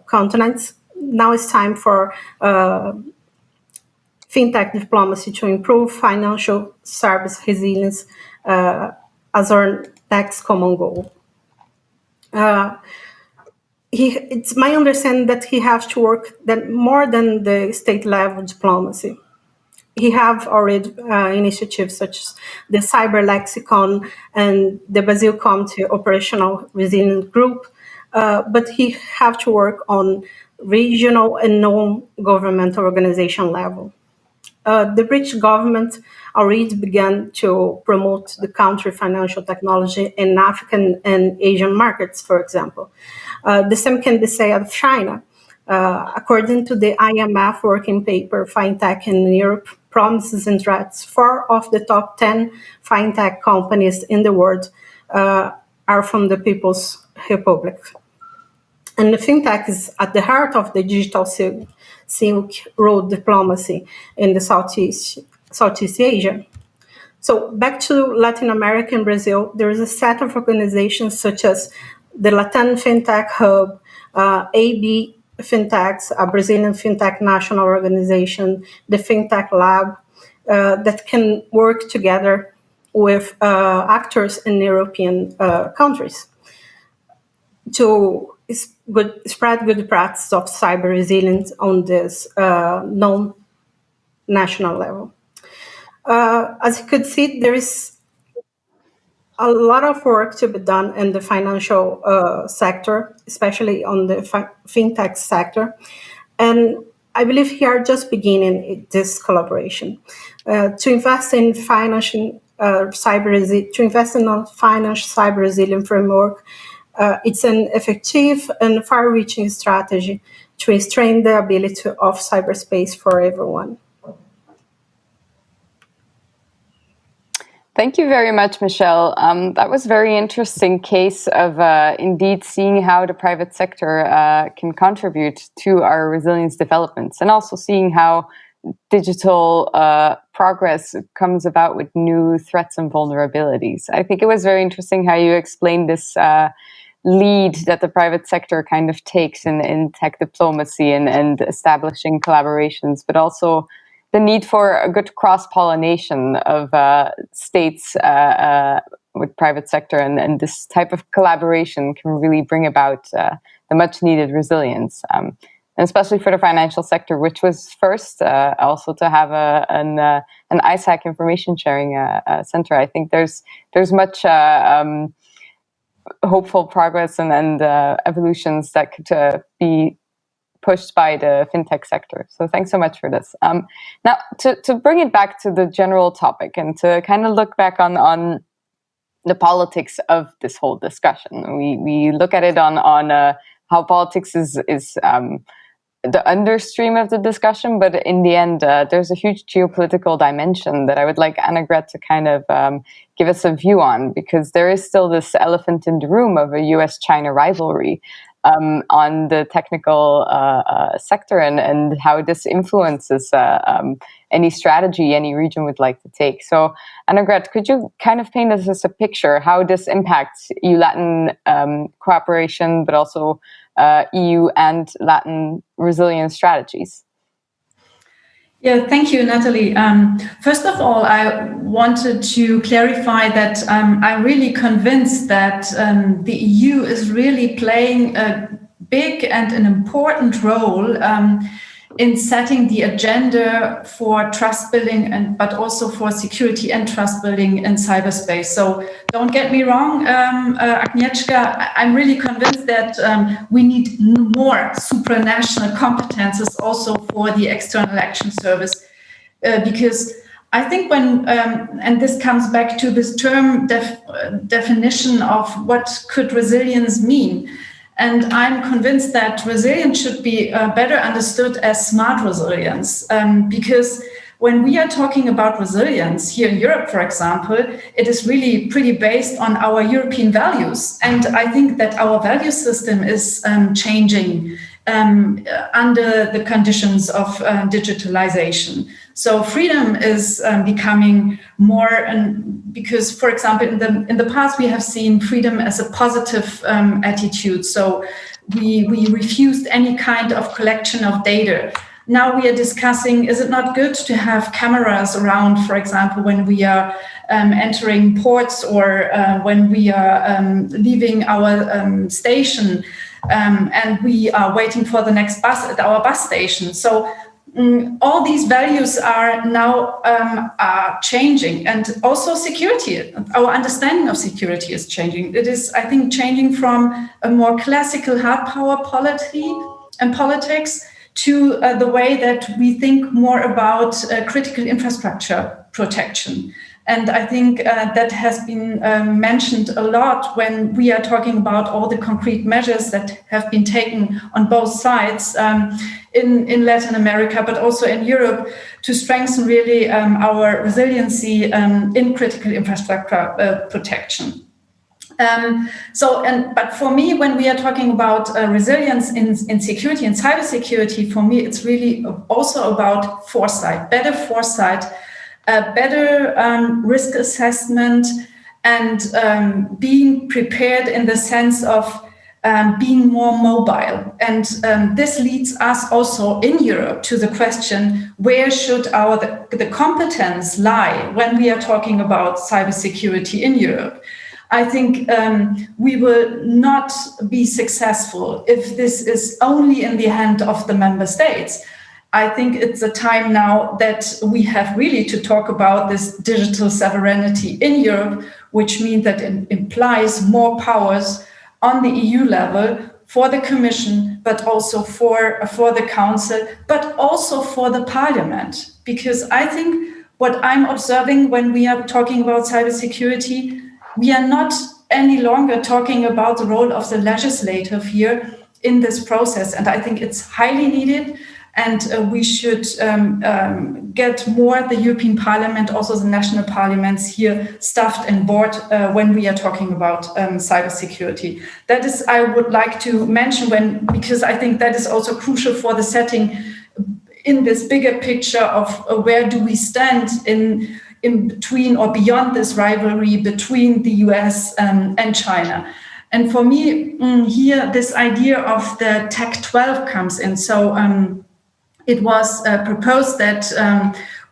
continents. Now it's time for fintech diplomacy to improve financial service resilience as our next common goal. It's my understanding that he has to work more than the state level diplomacy. He have already initiatives such as the Cyber Lexicon and the Brazil Committee Operational Resilience Group, but he have to work on regional and non-governmental organization level. The British government already began to promote the country financial technology in African and Asian markets, for example. The same can be said of China. According to the IMF working paper, Fintech in Europe, Promises and Threats, 4 of the top 10 fintech companies in the world are from the People's Republic. And the fintech is at the heart of the digital Silk Road diplomacy in the Southeast Asia. So back to Latin America and Brazil, there is a set of organizations such as the Latin Fintech Hub, AB Fintechs, a Brazilian fintech national organization, the Fintech Lab, that can work together with actors in European countries to spread good practice of cyber resilience on this non-national level. As you could see, there is a lot of work to be done in the financial sector, especially on the fintech sector. And I believe we are just beginning this collaboration. To invest in financial cyber resilience framework, it's an effective and far-reaching strategy to strengthen the ability of cyberspace for everyone. Thank you very much, Michelle. That was a very interesting case of indeed seeing how the private sector can contribute to our resilience developments, and also seeing how digital progress comes about with new threats and vulnerabilities. I think it was very interesting how you explained this lead that the private sector kind of takes in tech diplomacy and establishing collaborations, but also the need for a good cross-pollination of states with private sector, and this type of collaboration can really bring about the much-needed resilience, and especially for the financial sector, which was first also to have an ISAC information sharing center. I think there's much hopeful progress and evolutions that could be pushed by the fintech sector. So thanks so much for this. Now, to bring it back to the general topic and to kind of look back on the politics of this whole discussion, we look at it on how politics is the understream of the discussion, but in the end, there's a huge geopolitical dimension that I would like Annegret to kind of give us a view on, because there is still this elephant in the room of a US-China rivalry on the technical sector, and how this influences any strategy any region would like to take. So, Annegret, could you kind of paint us a picture how this impacts EU-Latin cooperation, but also EU and Latin resilience strategies? Yeah, thank you, Nathalie. First of all, I wanted to clarify that I'm really convinced that the EU is really playing a big and an important role in setting the agenda for trust building, but also for security and trust building in cyberspace. So don't get me wrong, Agnieszka, I'm really convinced that we need more supranational competences also for the External Action Service, because I think when, and this comes back to this term definition of what could resilience mean. And I'm convinced that resilience should be better understood as smart resilience, because when we are talking about resilience here in Europe, for example, it is really pretty based on our European values. And I think that our value system is changing under the conditions of digitalization. So freedom is becoming more, and because, for example, in the past we have seen freedom as a positive attitude. So we refused any kind of collection of data. Now we are discussing, is it not good to have cameras around, for example, when we are entering ports or when we are leaving our station and we are waiting for the next bus at our bus station. So all these values are now are changing, and also security. Our understanding of security is changing. It is, I think, changing from a more classical hard power polity and politics to the way that we think more about critical infrastructure protection. And I think that has been mentioned a lot when we are talking about all the concrete measures that have been taken on both sides in Latin America, but also in Europe, to strengthen really our resiliency in critical infrastructure protection. But for me, when we are talking about resilience in security and cybersecurity, for me, it's really also about foresight, better risk assessment, and being prepared in the sense of being more mobile. And this leads us also in Europe to the question, where should the competence lie when we are talking about cybersecurity in Europe? I think we will not be successful if this is only in the hand of the member states. I think it's a time now that we have really to talk about this digital sovereignty in Europe, which means that it implies more powers on the EU level for the Commission, but also for the Council, but also for the Parliament. Because I think what I'm observing when we are talking about cybersecurity, we are not any longer talking about the role of the legislative here in this process. And I think it's highly needed. And we should get more the European Parliament, also the national parliaments here stuffed and board when we are talking about cybersecurity. That is, I would like to mention because I think that is also crucial for the setting in this bigger picture of where do we stand in between or beyond this rivalry between the US and China. And for me, here, this idea of the Tech 12 comes in. So it was proposed that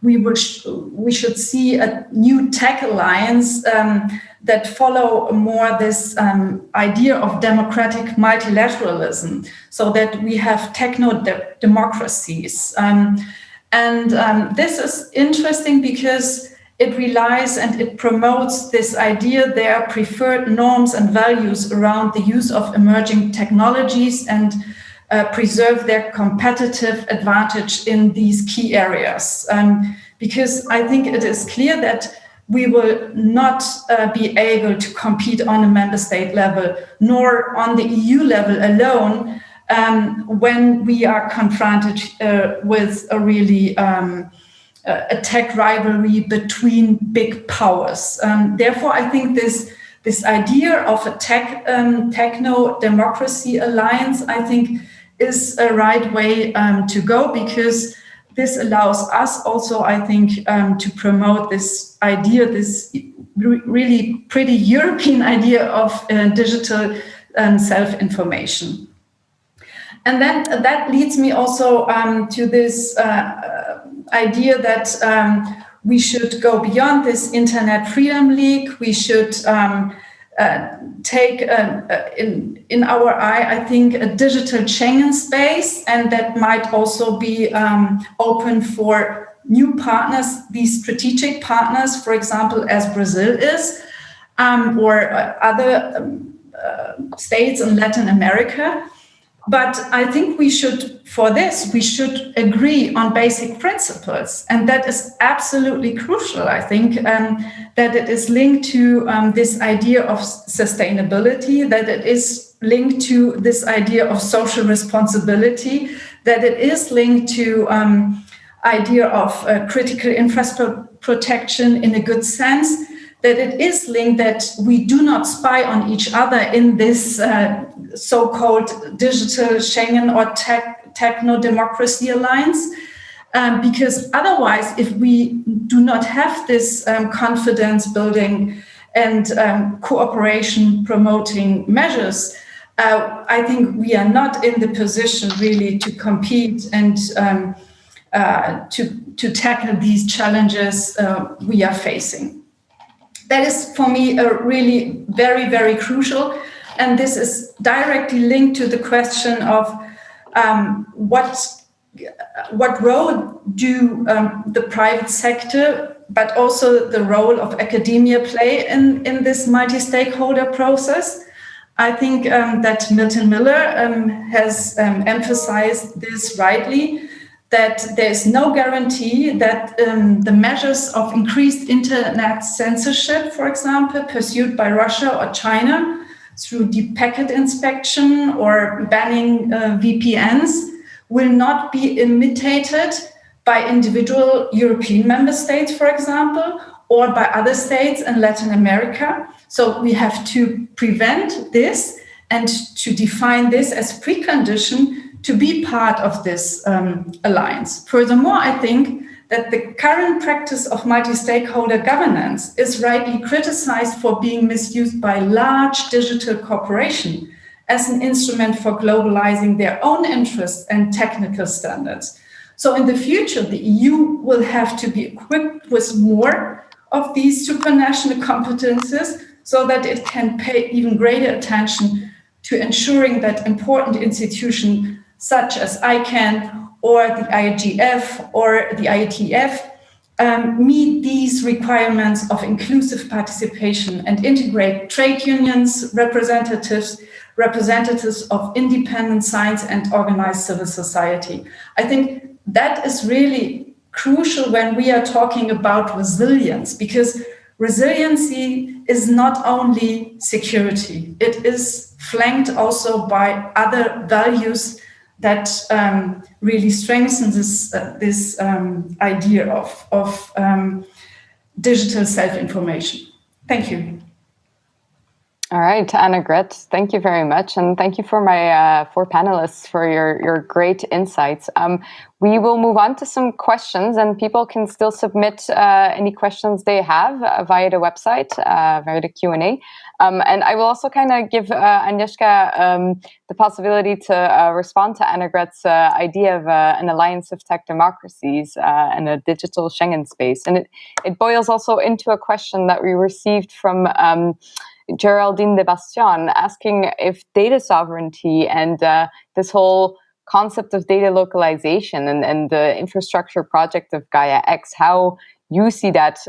we should see a new tech alliance that follow more this idea of democratic multilateralism, so that we have techno-democracies. And this is interesting because it relies and it promotes this idea there are preferred norms and values around the use of emerging technologies and preserve their competitive advantage in these key areas. Because I think it is clear that we will not be able to compete on a member state level, nor on the EU level alone, when we are confronted with a really a tech rivalry between big powers. Therefore, I think this idea of a techno-democracy alliance, I think, is a right way to go, because this allows us also, I think, to promote this idea, this really pretty European idea of digital self-information. And then that leads me also to this idea that we should go beyond this Internet Freedom League. We should take, in our eye, I think, a digital Schengen space, and that might also be open for new partners, these strategic partners, for example, as Brazil is, or other states in Latin America. But I think we should agree on basic principles. And that is absolutely crucial, I think, that it is linked to this idea of sustainability, that it is linked to this idea of social responsibility, that it is linked to idea of critical infrastructure protection in a good sense, that it is linked that we do not spy on each other in this so-called digital Schengen or techno-democracy alliance. Because otherwise, if we do not have this confidence building and cooperation promoting measures, I think we are not in the position really to compete and to tackle these challenges we are facing. That is, for me, really very, very crucial. And this is directly linked to the question of what role do the private sector, but also the role of academia play in this multi-stakeholder process. I think that Milton Miller has emphasized this rightly, that there is no guarantee that the measures of increased internet censorship, for example, pursued by Russia or China through deep packet inspection or banning VPNs will not be imitated by individual European member states, for example, or by other states in Latin America. So we have to prevent this and to define this as precondition to be part of this alliance. Furthermore, I think that the current practice of multi-stakeholder governance is rightly criticized for being misused by large digital corporations as an instrument for globalizing their own interests and technical standards. So in the future, the EU will have to be equipped with more of these supranational competences so that it can pay even greater attention to ensuring that important institutions such as ICANN or the IGF or the IETF meet these requirements of inclusive participation and integrate trade unions, representatives of independent science and organized civil society. I think that is really crucial when we are talking about resilience, because resiliency is not only security, it is flanked also by other values that really strengthens this idea of digital self-information. Thank you. All right, Annegret, thank you very much. And thank you for my four panelists for your great insights. We will move on to some questions, and people can still submit any questions they have via the website, via the Q&A. And I will also kind of give Agnieszka the possibility to respond to Annegret's idea of an alliance of tech democracies and a digital Schengen space. And it boils also into a question that we received from Geraldine de Bastion, asking if data sovereignty and this whole concept of data localization and the infrastructure project of Gaia X, how you see that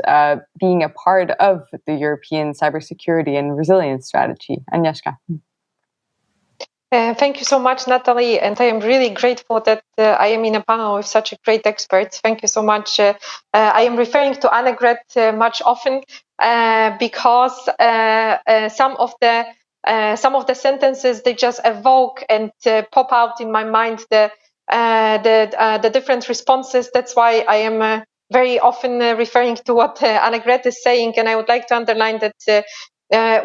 being a part of the European cybersecurity and resilience strategy. Agnieszka. Thank you so much, Nathalie, and I am really grateful that I am in a panel with such a great experts. Thank you so much. I am referring to Annegret much often because some of the sentences, they just evoke and pop out in my mind the different responses. That's why I am very often referring to what Annegret is saying, and I would like to underline that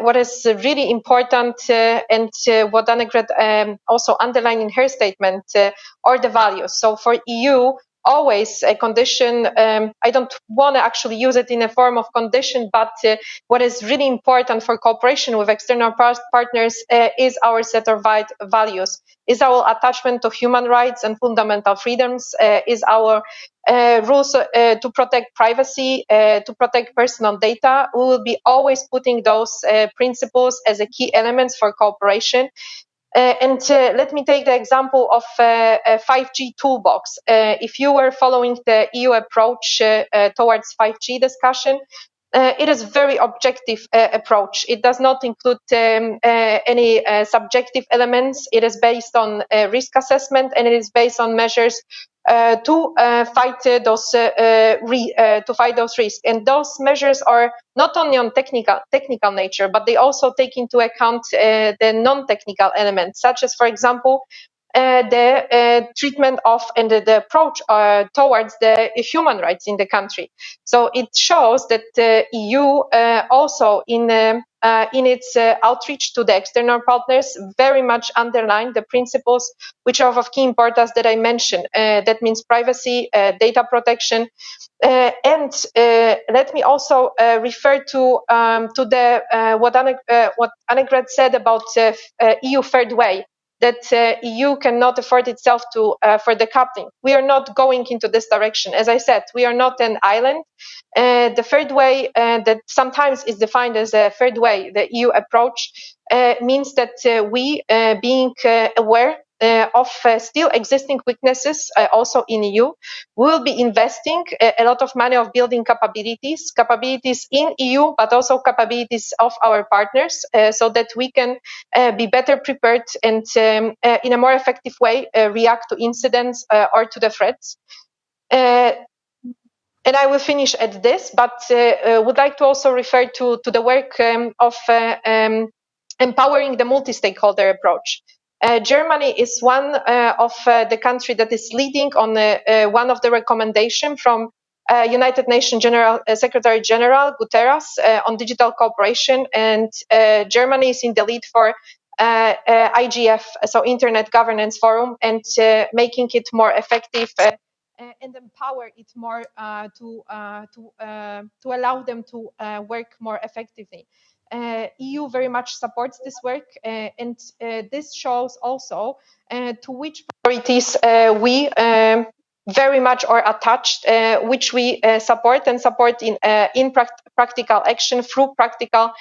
what is really important and what Annegret also underlined in her statement are the values. So for EU, always a condition, I don't want to actually use it in a form of condition, but what is really important for cooperation with external partners is our set of values, is our attachment to human rights and fundamental freedoms, is our rules to protect privacy, to protect personal data. We will be always putting those principles as a key elements for cooperation. And let me take the example of a 5G toolbox. If you were following the EU approach towards 5G discussion, it is a very objective approach. It does not include any subjective elements. It is based on risk assessment, and it is based on measures to fight those risks. And those measures are not only on technical nature, but they also take into account the non-technical elements, such as, for example, the treatment of and the approach towards the human rights in the country. So it shows that the EU also in its outreach to the external partners very much underlined the principles which are of key importance that I mentioned. That means privacy, data protection, and let me also refer to what Annegret said about EU third way, that EU cannot afford itself to for decoupling. We are not going into this direction. As I said, we are not an island. The third way that sometimes is defined as a third way, the EU approach, means that we, being aware of still existing weaknesses also in EU, will be investing a lot of money of building capabilities in EU, but also capabilities of our partners, so that we can be better prepared and in a more effective way react to incidents or to the threats. And I will finish at this, but would like to also refer to the work of empowering the multi-stakeholder approach. Germany is one of the country that is leading on one of the recommendations from United Nations Secretary General Guterres on digital cooperation, and Germany is in the lead for IGF, so Internet Governance Forum, and making it more effective and empower it more to allow them to work more effectively. EU very much supports this work, and this shows also to which priorities we very much are attached, which we support in practical action through practical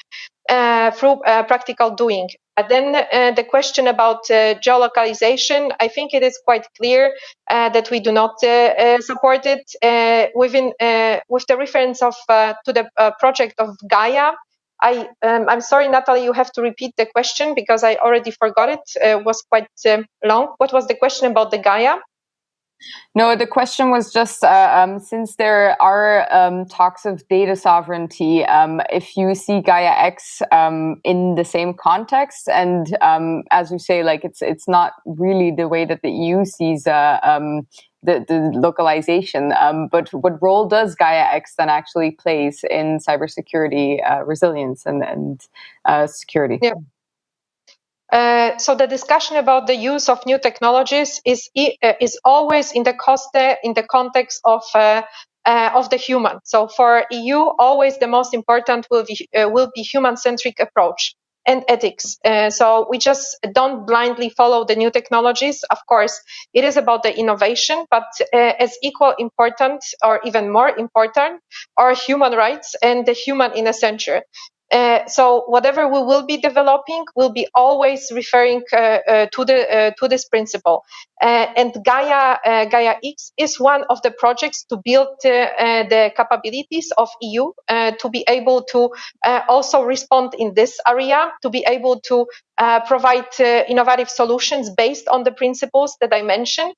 practical doing. Then the question about geolocalization, I think it is quite clear that we do not support it. With the reference of to the project of Gaia, I'm sorry, Nathalie, you have to repeat the question because I already forgot it. It was quite long. What was the question about the Gaia? No, the question was just, since there are talks of data sovereignty, if you see Gaia X in the same context, and as you say, like it's not really the way that the EU sees the localization, but what role does Gaia X then actually plays in cybersecurity resilience and security? Yeah. So the discussion about the use of new technologies is always in the context of the human. So for EU, always the most important will be human-centric approach and ethics. So we just don't blindly follow the new technologies. Of course, it is about the innovation, but as equal important or even more important are human rights and the human in a century. So whatever we will be developing will be always referring to this principle. And Gaia X is one of the projects to build the capabilities of EU to be able to also respond in this area, to be able to provide innovative solutions based on the principles that I mentioned.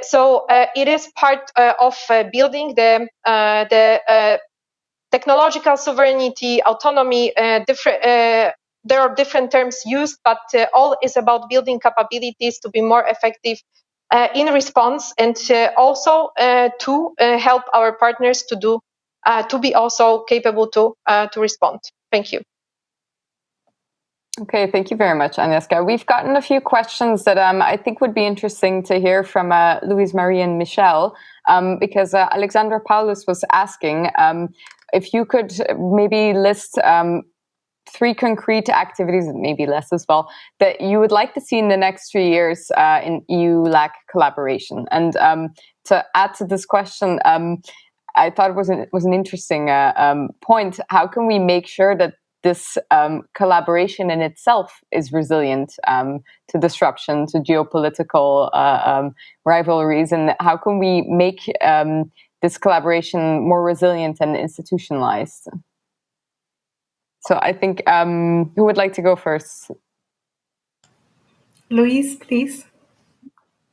So it is part of building the technological sovereignty, autonomy, there are different terms used, but all is about building capabilities to be more effective in response, and also to help our partners to be also capable to respond. Thank you. Okay, thank you very much, Agnieszka. We've gotten a few questions that I think would be interesting to hear from Louise Marie and Michelle, because Alexandra Paulus was asking if you could maybe list 3 concrete activities, maybe less as well, that you would like to see in the next 3 years in EU-LAC collaboration. And to add to this question, I thought it was an interesting point. How can we make sure that this collaboration in itself is resilient to disruption, to geopolitical rivalries, and how can we make this collaboration more resilient and institutionalized? So I think, who would like to go first? Louise, please.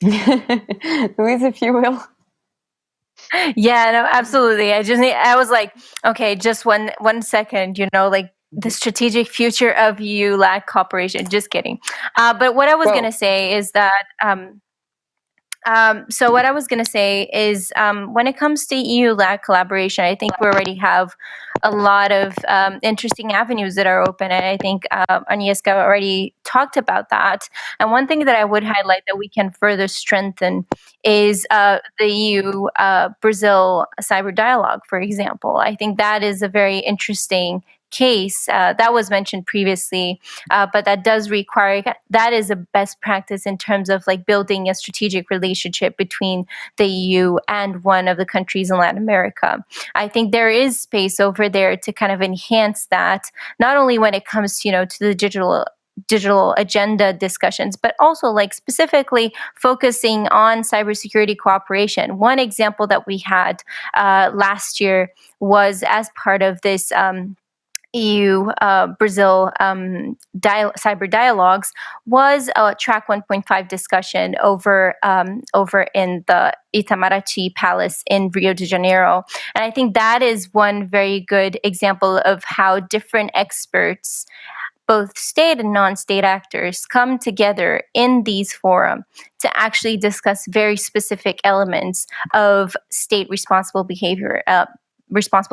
Louise, if you will. Yeah, no, absolutely. I was like, okay, just one second, like the strategic future of EU-LAC cooperation. Just kidding. But what I was going to say is that, when it comes to EU-LAC collaboration, I think we already have a lot of interesting avenues that are open. And I think Agnieszka already talked about that. And one thing that I would highlight that we can further strengthen is the EU-Brazil cyber dialogue, for example. I think that is a very interesting case that was mentioned previously, but that does require, that is a best practice in terms of like building a strategic relationship between the EU and one of the countries in Latin America. I think there is space over there to kind of enhance that, not only when it comes, to the digital agenda discussions, but also like specifically focusing on cybersecurity cooperation. One example that we had last year was as part of this EU-Brazil cyber dialogues was a Track 1.5 discussion over in the Itamaraty Palace in Rio de Janeiro. And I think that is one very good example of how different experts, both state and non-state actors, come together in these forums to actually discuss very specific elements of state responsible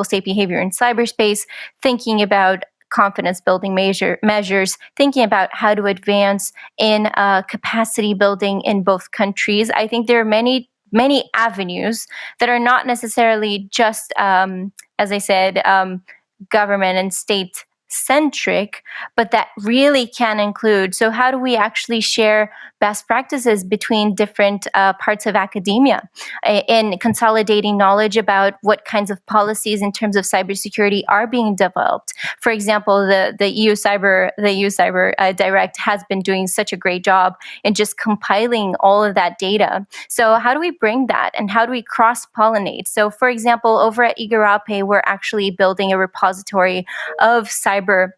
state behavior in cyberspace, thinking about confidence building measures, thinking about how to advance in capacity building in both countries. I think there are many avenues that are not necessarily just, as I said, government and state centric, but that really can include, so how do we actually share best practices between different parts of academia in consolidating knowledge about what kinds of policies in terms of cybersecurity are being developed? For example, the EU Cyber Direct has been doing such a great job in just compiling all of that data. So how do we bring that and how do we cross-pollinate? So for example, over at Igarape, we're actually building a repository of cybersecurity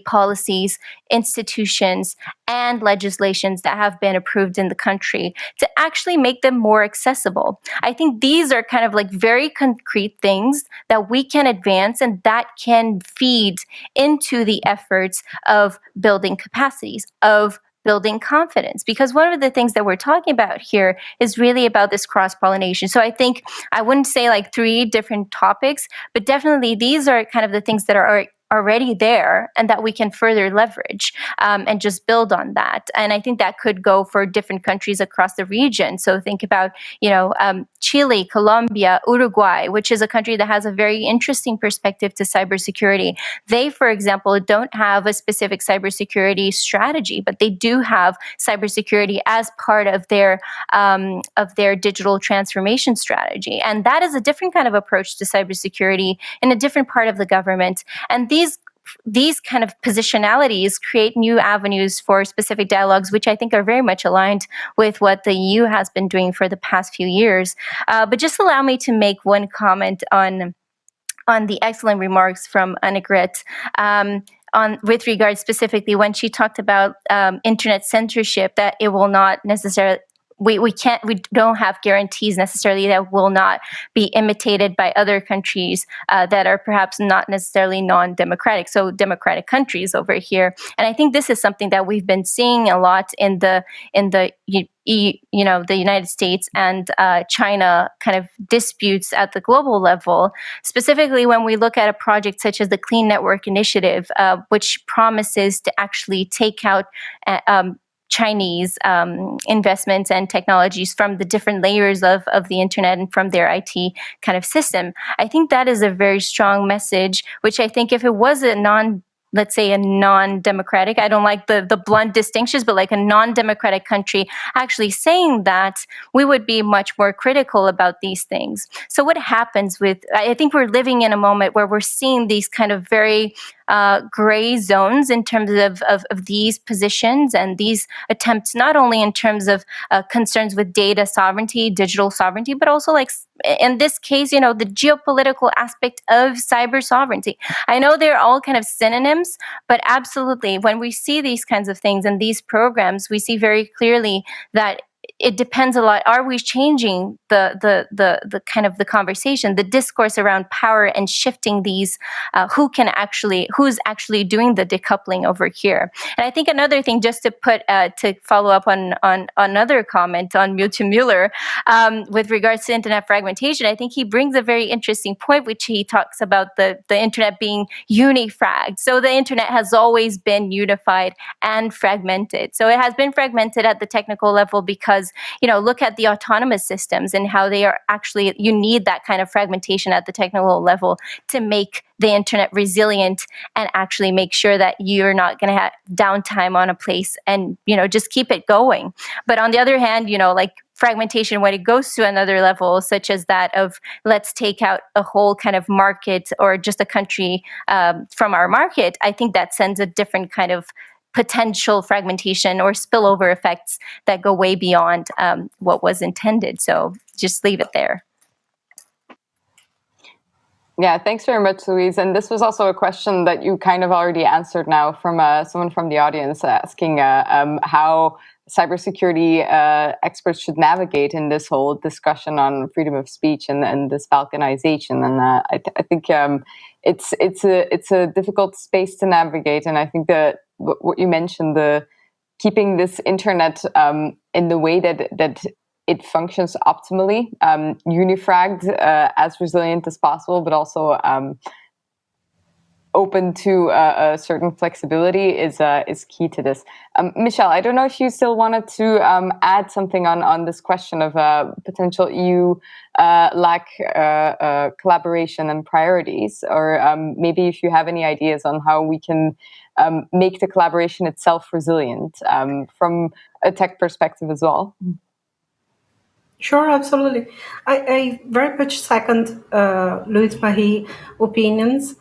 policies, institutions, and legislations that have been approved in the country to actually make them more accessible. I think these are kind of like very concrete things that we can advance and that can feed into the efforts of building capacities, of building confidence, because one of the things that we're talking about here is really about this cross-pollination. So I think I wouldn't say like 3 different topics, but definitely these are kind of the things that are already there and that we can further leverage and just build on that. And I think that could go for different countries across the region. So think about, Chile, Colombia, Uruguay, which is a country that has a very interesting perspective to cybersecurity. They, for example, don't have a specific cybersecurity strategy, but they do have cybersecurity as part of their digital transformation strategy. And that is a different kind of approach to cybersecurity in a different part of the government. And these kind of positionalities create new avenues for specific dialogues, which I think are very much aligned with what the EU has been doing for the past few years. But just allow me to make one comment on the excellent remarks from Annegret with regard specifically when she talked about internet censorship, that it will not necessarily we don't have guarantees necessarily that will not be imitated by other countries that are perhaps not necessarily non-democratic, so democratic countries over here. And I think this is something that we've been seeing a lot in the the United States and China kind of disputes at the global level, specifically when we look at a project such as the Clean Network Initiative, which promises to actually take out Chinese investments and technologies from the different layers of the internet and from their IT kind of system. I think that is a very strong message, which I think if it was a non-democratic, I don't like the blunt distinctions, but like a non-democratic country actually saying that, we would be much more critical about these things. So what happens I think we're living in a moment where we're seeing these kind of very gray zones in terms of these positions and these attempts, not only in terms of concerns with data sovereignty, digital sovereignty, but also like in this case, the geopolitical aspect of cyber sovereignty. I know they're all kind of synonyms, but absolutely, when we see these kinds of things and these programs, we see very clearly that it depends a lot. Are we changing the kind of the conversation, the discourse around power, and shifting these? Who's actually doing the decoupling over here? And I think another thing, just to follow up on another comment on Müller, with regards to internet fragmentation, I think he brings a very interesting point, which he talks about the internet being unifragged. So the internet has always been unified and fragmented. So it has been fragmented at the technical level because, look at the autonomous systems and how they are actually, you need that kind of fragmentation at the technical level to make the internet resilient and actually make sure that you're not going to have downtime on a place and, just keep it going. But on the other hand, like fragmentation, when it goes to another level, such as that of let's take out a whole kind of market or just a country from our market, I think that sends a different kind of potential fragmentation or spillover effects that go way beyond what was intended. So just leave it there. Yeah, thanks very much, Louise. And this was also a question that you kind of already answered now from someone from the audience asking how cybersecurity experts should navigate in this whole discussion on freedom of speech and this balkanization. And I think it's a difficult space to navigate. And I think that what you mentioned, the keeping this internet in the way that it functions optimally, unifragged, as resilient as possible, but also open to a certain flexibility is key to this. Michelle, I don't know if you still wanted to add something on this question of potential EU lack collaboration and priorities, or maybe if you have any ideas on how we can make the collaboration itself resilient from a tech perspective as well. Sure, absolutely. I very much second Louise Marie's opinions,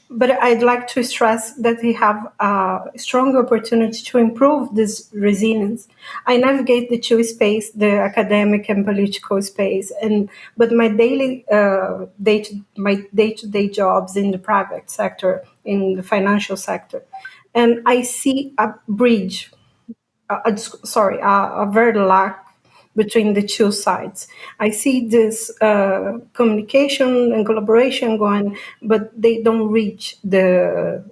but I'd like to stress that we have a strong opportunity to improve this resilience. I navigate the two space, the academic and political space, but my day-to-day jobs in the private sector, in the financial sector, and I see a bridge, a very lack between the two sides. I see this communication and collaboration going, but they don't reach the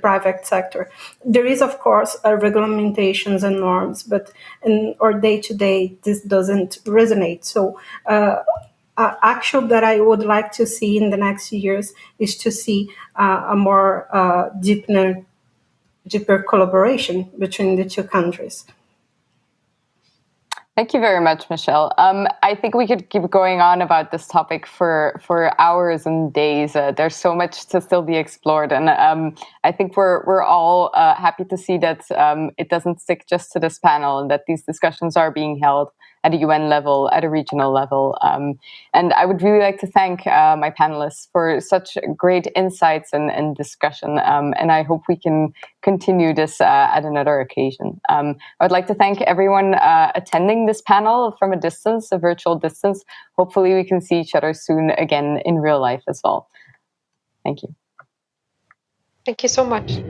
private sector. There is, of course, regulamentations and norms, but in our day-to-day, this doesn't resonate. So action that I would like to see in the next years is to see a more deeper collaboration between the two countries. Thank you very much, Michelle. I think we could keep going on about this topic for hours and days. There's so much to still be explored, and I think we're all happy to see that it doesn't stick just to this panel, and that these discussions are being held at a UN level, at a regional level. And I would really like to thank my panelists for such great insights and discussion. And I hope we can continue this at another occasion. I would like to thank everyone attending this panel from a distance, a virtual distance. Hopefully we can see each other soon again in real life as well. Thank you. Thank you so much.